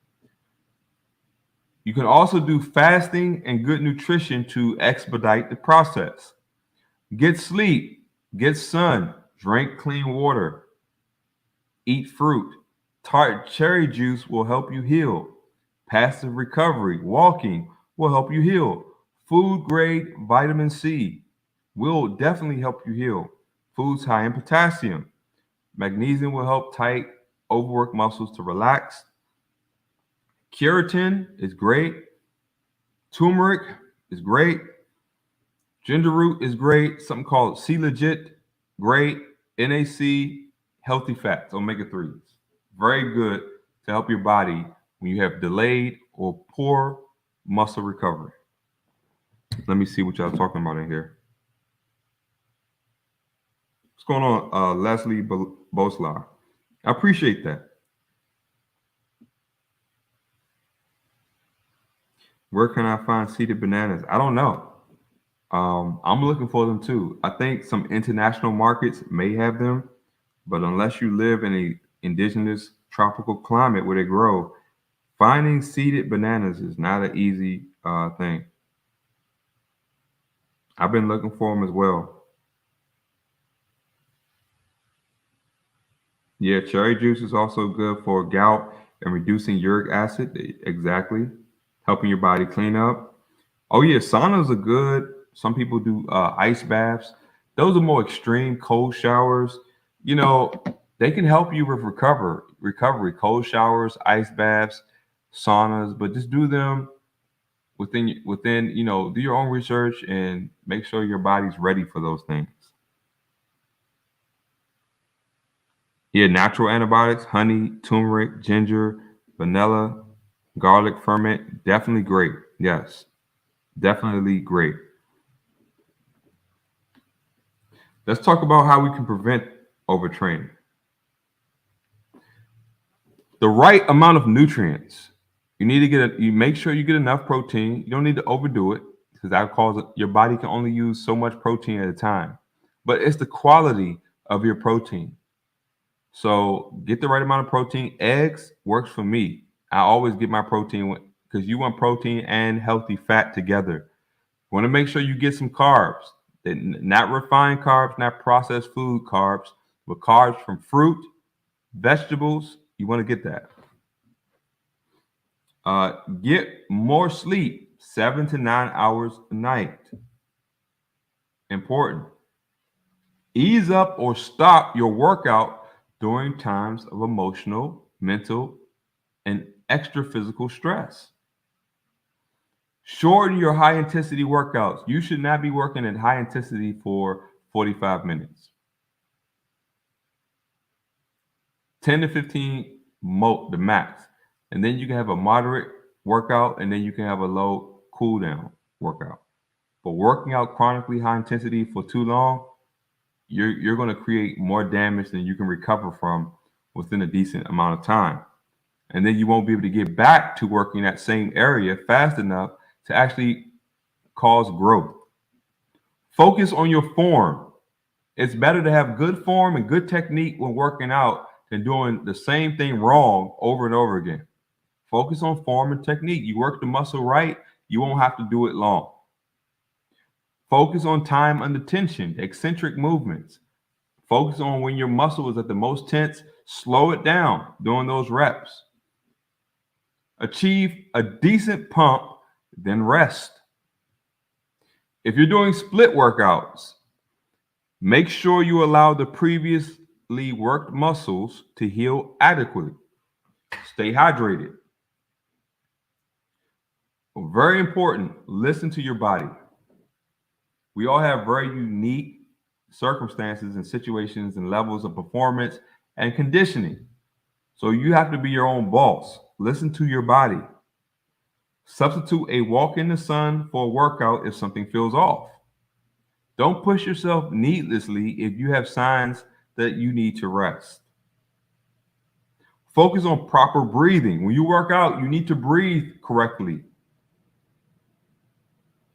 You can also do fasting and good nutrition to expedite the process. Get sleep, get sun, drink clean water, eat fruit. Tart cherry juice will help you heal. Passive recovery, walking will help you heal. Food grade vitamin C will definitely help you heal. Foods high in potassium. Magnesium will help tight, overworked muscles to relax. Keratin is great. Turmeric is great. Ginger root is great. Something called C Legit, great. NAC, healthy fats, omega 3s. Very good to help your body when you have delayed or poor muscle recovery. Let me see what y'all talking about in here. What's going on, Leslie Boslar? I appreciate that. Where can I find seeded bananas? I don't know. I'm looking for them too. I think some international markets may have them, but unless you live in a indigenous tropical climate where they grow, finding seeded bananas is not an easy thing. I've been looking for them as well. Yeah, cherry juice is also good for gout and reducing uric acid. Exactly. Helping your body clean up. Oh yeah, saunas are good. Some people do ice baths. Those are more extreme cold showers. You know, they can help you with recovery, cold showers, ice baths, saunas, but just do them within, do your own research and make sure your body's ready for those things. Yeah, natural antibiotics, honey, turmeric, ginger, vanilla, garlic ferment, definitely great. Yes, definitely great. Let's talk about how we can prevent overtraining. The right amount of nutrients. You need to you make sure you get enough protein. You don't need to overdo it because that causes your body can only use so much protein at a time. But it's the quality of your protein. So get the right amount of protein. Eggs works for me. I always get my protein because you want protein and healthy fat together. You want to make sure you get some carbs, not refined carbs, not processed food carbs, but carbs from fruit, vegetables. You want to get that. Get more sleep, 7 to 9 hours a night. Important. Ease up or stop your workout during times of emotional, mental, and extra physical stress. Shorten your high intensity workouts. You should not be working at high intensity for 45 minutes. 10 to 15 the max. And then you can have a moderate workout and then you can have a low cool down workout. But working out chronically high intensity for too long, you're going to create more damage than you can recover from within a decent amount of time. And then you won't be able to get back to working that same area fast enough to actually cause growth. Focus on your form. It's better to have good form and good technique when working out than doing the same thing wrong over and over again. Focus on form and technique. You work the muscle right, you won't have to do it long. Focus on time under tension, eccentric movements. Focus on when your muscle is at the most tense, Slow it down doing those reps. Achieve a decent pump, then rest. If you're doing split workouts, make sure you allow the previously worked muscles to heal adequately. Stay hydrated. Very important, listen to your body. We all have very unique circumstances and situations and levels of performance and conditioning. So you have to be your own boss. Listen to your body. Substitute a walk in the sun for a workout if something feels off. Don't push yourself needlessly if you have signs that you need to rest. Focus on proper breathing. When you work out, you need to breathe correctly.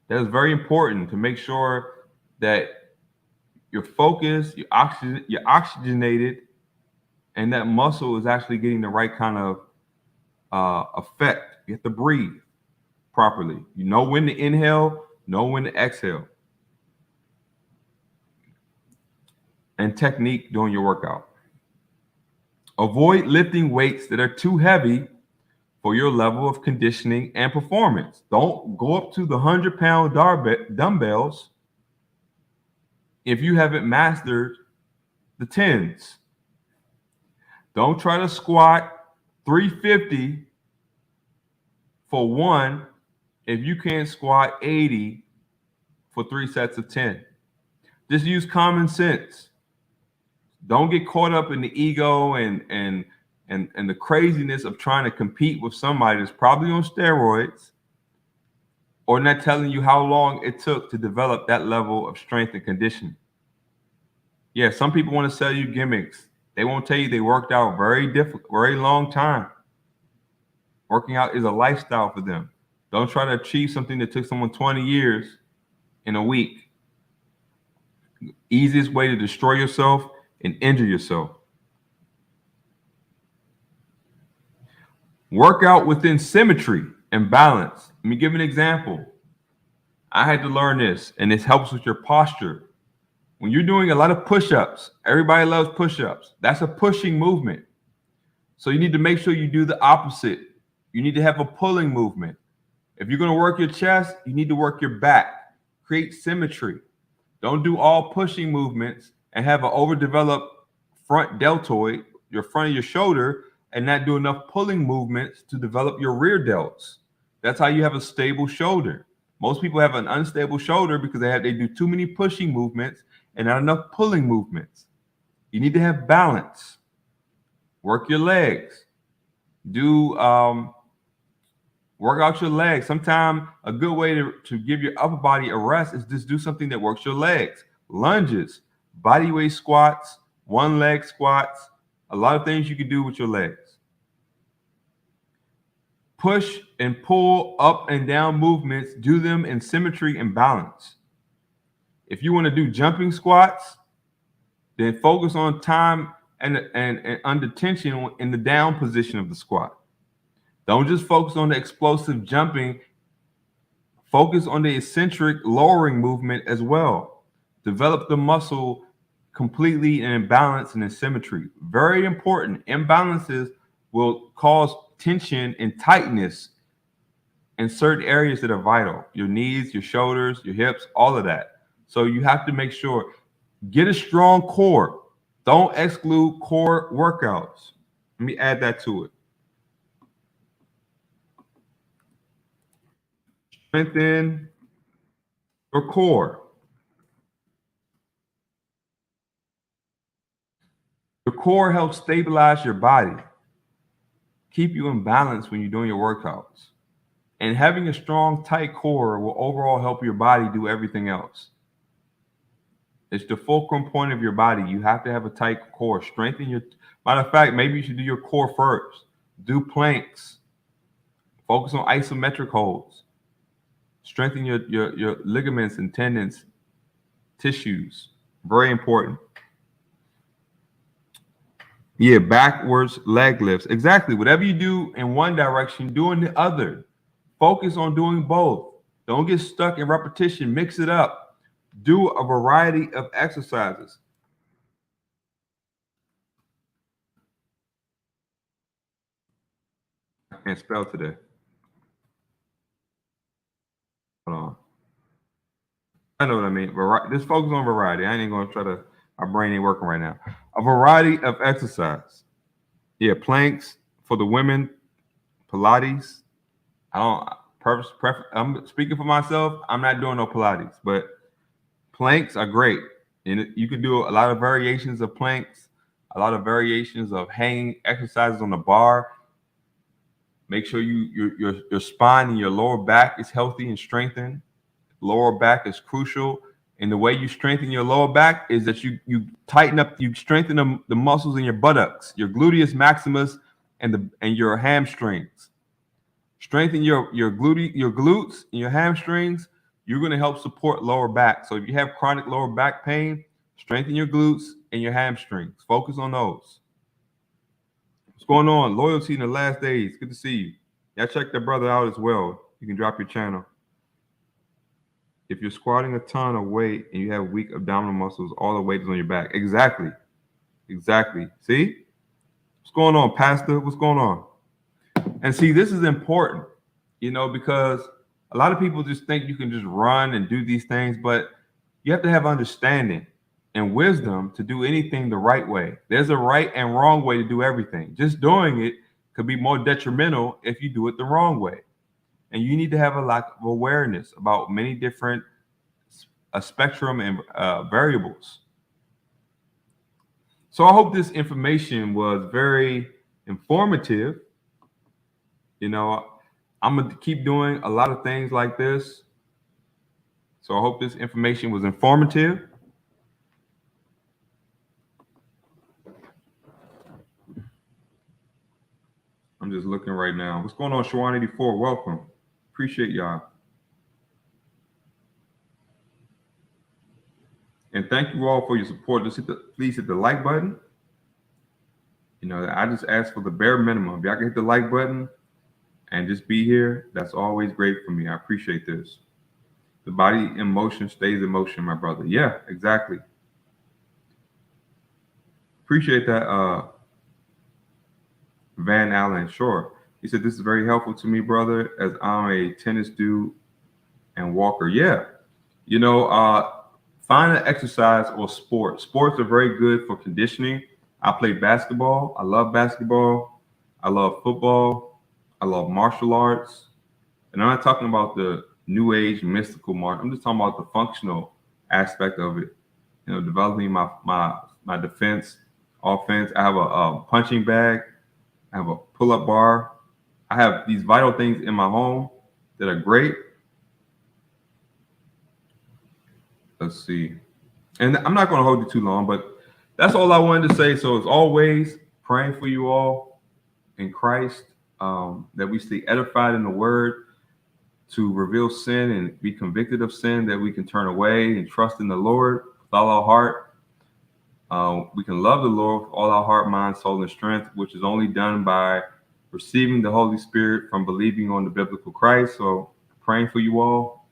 That is very important to make sure that you're focused, you're oxygenated, and that muscle is actually getting the right kind of effect. You have to breathe properly. You know when to inhale, know when to exhale. And technique during your workout. Avoid lifting weights that are too heavy for your level of conditioning and performance. Don't go up to the 100-pound dumbbells if you haven't mastered the 10s. Don't try to squat 350 for one if you can't squat 80 for 3 sets of 10. Just use common sense. Don't get caught up in the ego and the craziness of trying to compete with somebody that's probably on steroids or not telling you how long it took to develop that level of strength and conditioning. Yeah, some people want to sell you gimmicks. They won't tell you they worked out very long time. Working out is a lifestyle for them. Don't try to achieve something that took someone 20 years in a week. Easiest way to destroy yourself and injure yourself. Work out within symmetry and balance. Let me give an example. I had to learn this, and this helps with your posture. When you're doing a lot of push-ups, everybody loves push-ups. That's a pushing movement. So you need to make sure you do the opposite. You need to have a pulling movement. If you're going to work your chest, you need to work your back. Create symmetry. Don't do all pushing movements and have an overdeveloped front deltoid, your front of your shoulder, and not do enough pulling movements to develop your rear delts. That's how you have a stable shoulder. Most people have an unstable shoulder because they do too many pushing movements and not enough pulling movements. You need to have balance. Work your legs. Work out your legs. Sometimes a good way to give your upper body a rest is just do something that works your legs. Lunges, body weight squats, one leg squats, a lot of things you can do with your legs. Push and pull up and down movements, do them in symmetry and balance. If you want to do jumping squats, then focus on time and under tension in the down position of the squat. Don't just focus on the explosive jumping. Focus on the eccentric lowering movement as well. Develop the muscle completely in balance and in symmetry. Very important. Imbalances will cause tension and tightness in certain areas that are vital. Your knees, your shoulders, your hips, all of that. So you have to make sure, get a strong core. Don't exclude core workouts. Let me add that to it. Strengthen your core. The core helps stabilize your body, keep you in balance when you're doing your workouts. And having a strong, tight core will overall help your body do everything else. It's the fulcrum point of your body. You have to have a tight core. Strengthen your, matter of fact, maybe you should do your core first. Do planks. Focus on isometric holds. Strengthen your ligaments and tendons, tissues. Very important. Yeah, backwards leg lifts. Exactly. Whatever you do in one direction, do in the other. Focus on doing both. Don't get stuck in repetition. Mix it up. Do a variety of exercises. Can't spell today. Hold on. I know what I mean. Just focus on variety. I ain't gonna try to. My brain ain't working right now. A variety of exercise. Yeah, planks for the women, Pilates. I don't. I'm speaking for myself. I'm not doing no Pilates, but planks are great, and you can do a lot of variations of planks, a lot of variations of hanging exercises on the bar. Make sure your spine and your lower back is healthy and strengthened. Lower back is crucial, and the way you strengthen your lower back is that you tighten up, you strengthen the muscles in your buttocks, your gluteus maximus, and your hamstrings. Strengthen your glutes and your hamstrings. You're going to help support lower back. So if you have chronic lower back pain, strengthen your glutes and your hamstrings. Focus on those. What's going on? Loyalty in the last days. Good to see you. Yeah, check that brother out as well. You can drop your channel. If you're squatting a ton of weight and you have weak abdominal muscles, all the weight is on your back. Exactly. See? What's going on, Pastor? What's going on? And see, this is important, because a lot of people just think you can just run and do these things, but you have to have understanding and wisdom to do anything the right way. There's a right and wrong way to do everything. Just doing it could be more detrimental if you do it the wrong way. And you need to have a lot of awareness about many different spectrum and variables. So I hope this information was very informative. I'm going to keep doing a lot of things like this. So I hope this information was informative. I'm just looking right now. What's going on, Shawan84? Welcome. Appreciate y'all. And thank you all for your support. Please hit the like button. I just ask for the bare minimum. If y'all can hit the like button and just be here, that's always great for me. I appreciate this. The body in motion stays in motion, my brother. Yeah, exactly. Appreciate that, Van Allen. Sure. He said, this is very helpful to me, brother, as I'm a tennis dude and walker. Yeah. Find an exercise or sport. Sports are very good for conditioning. I play basketball. I love basketball. I love football. I love martial arts. And I'm not talking about the new age mystical martial. I'm just talking about the functional aspect of it. Developing my defense, offense. I have a punching bag. I have a pull-up bar. I have these vital things in my home that are great. Let's see. And I'm not going to hold you too long, but that's all I wanted to say. So as always, praying for you all in Christ, that we stay edified in the word, to reveal sin and be convicted of sin, that we can turn away and trust in the Lord with all our heart. We can love the Lord with all our heart, mind, soul, and strength, which is only done by receiving the Holy Spirit from believing on the biblical Christ. So praying for you all.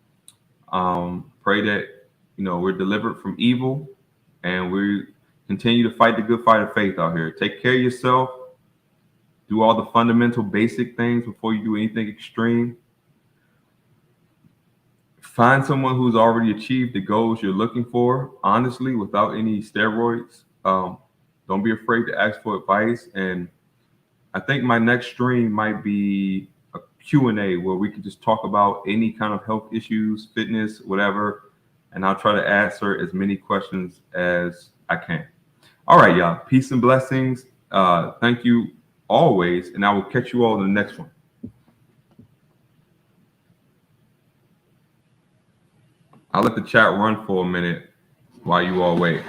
Pray that, we're delivered from evil and we continue to fight the good fight of faith out here. Take care of yourself. Do all the fundamental basic things before you do anything extreme. Find someone who's already achieved the goals you're looking for, honestly, without any steroids. Don't be afraid to ask for advice. And I think my next stream might be a Q&A where we can just talk about any kind of health issues, fitness, whatever. And I'll try to answer as many questions as I can. All right, y'all. Peace and blessings. Thank you always. And I will catch you all in the next one. I'll let the chat run for a minute while you all wait.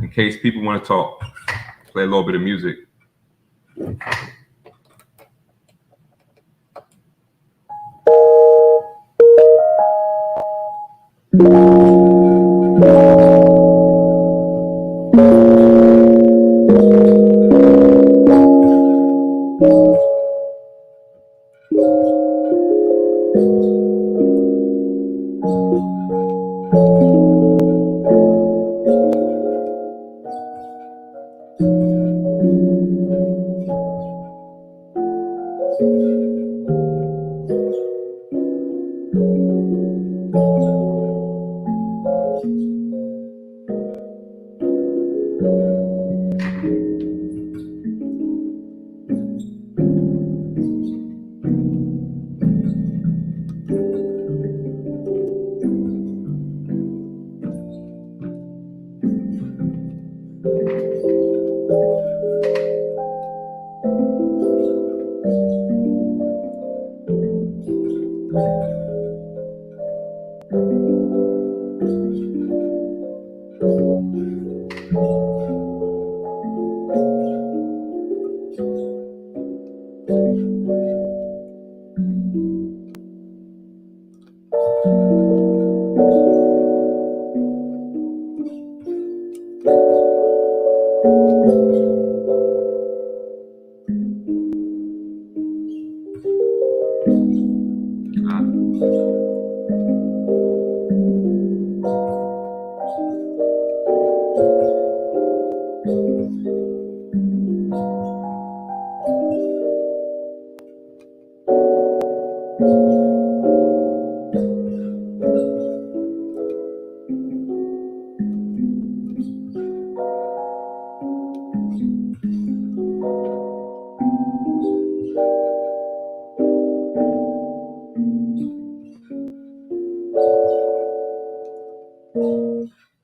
In case people want to talk, play a little bit of music.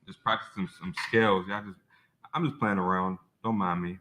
Just practicing some scales. I'm just playing around. Don't mind me.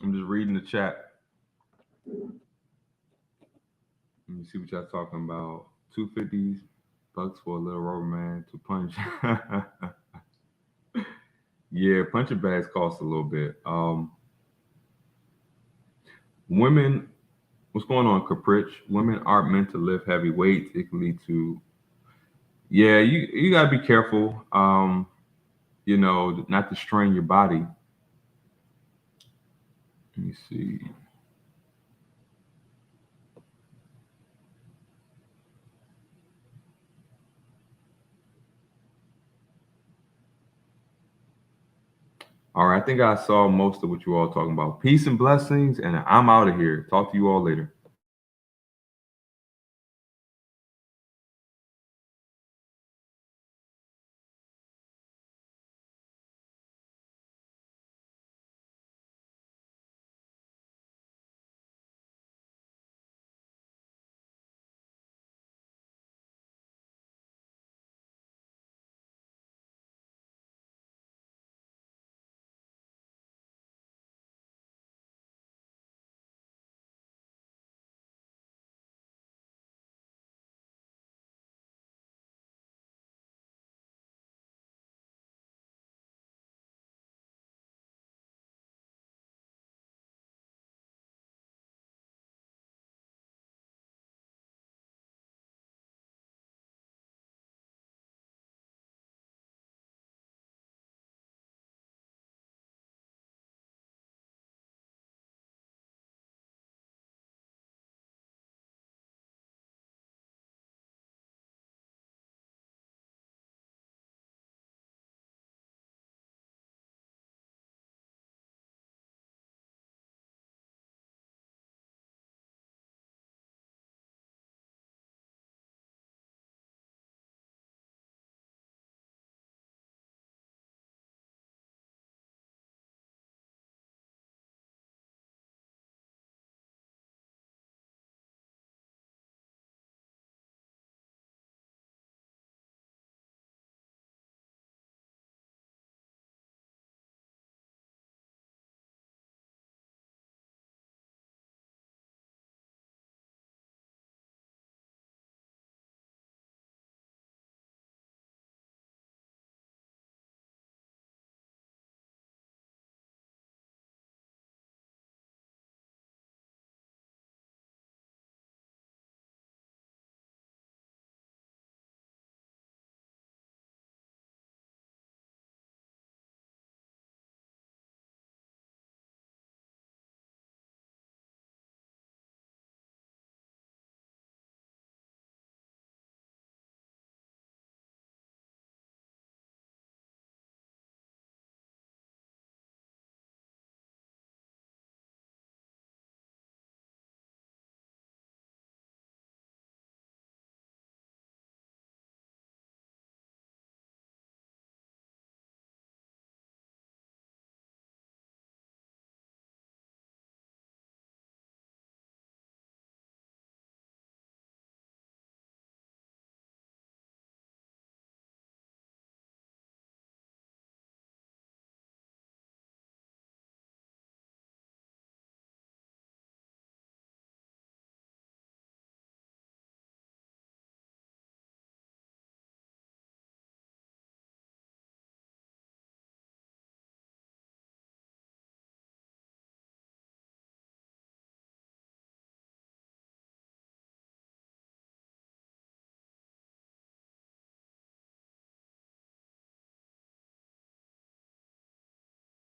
I'm just reading the chat. Let me see what y'all talking about. $250 for a little rubber man to punch. Yeah, punching bags cost a little bit. Women, what's going on, Caprich? Women aren't meant to lift heavy weights. It can lead to, yeah, you gotta be careful. Not to strain your body. Let me see. All right, I think I saw most of what you all talking about. Peace and blessings, and I'm out of here. Talk to you all later.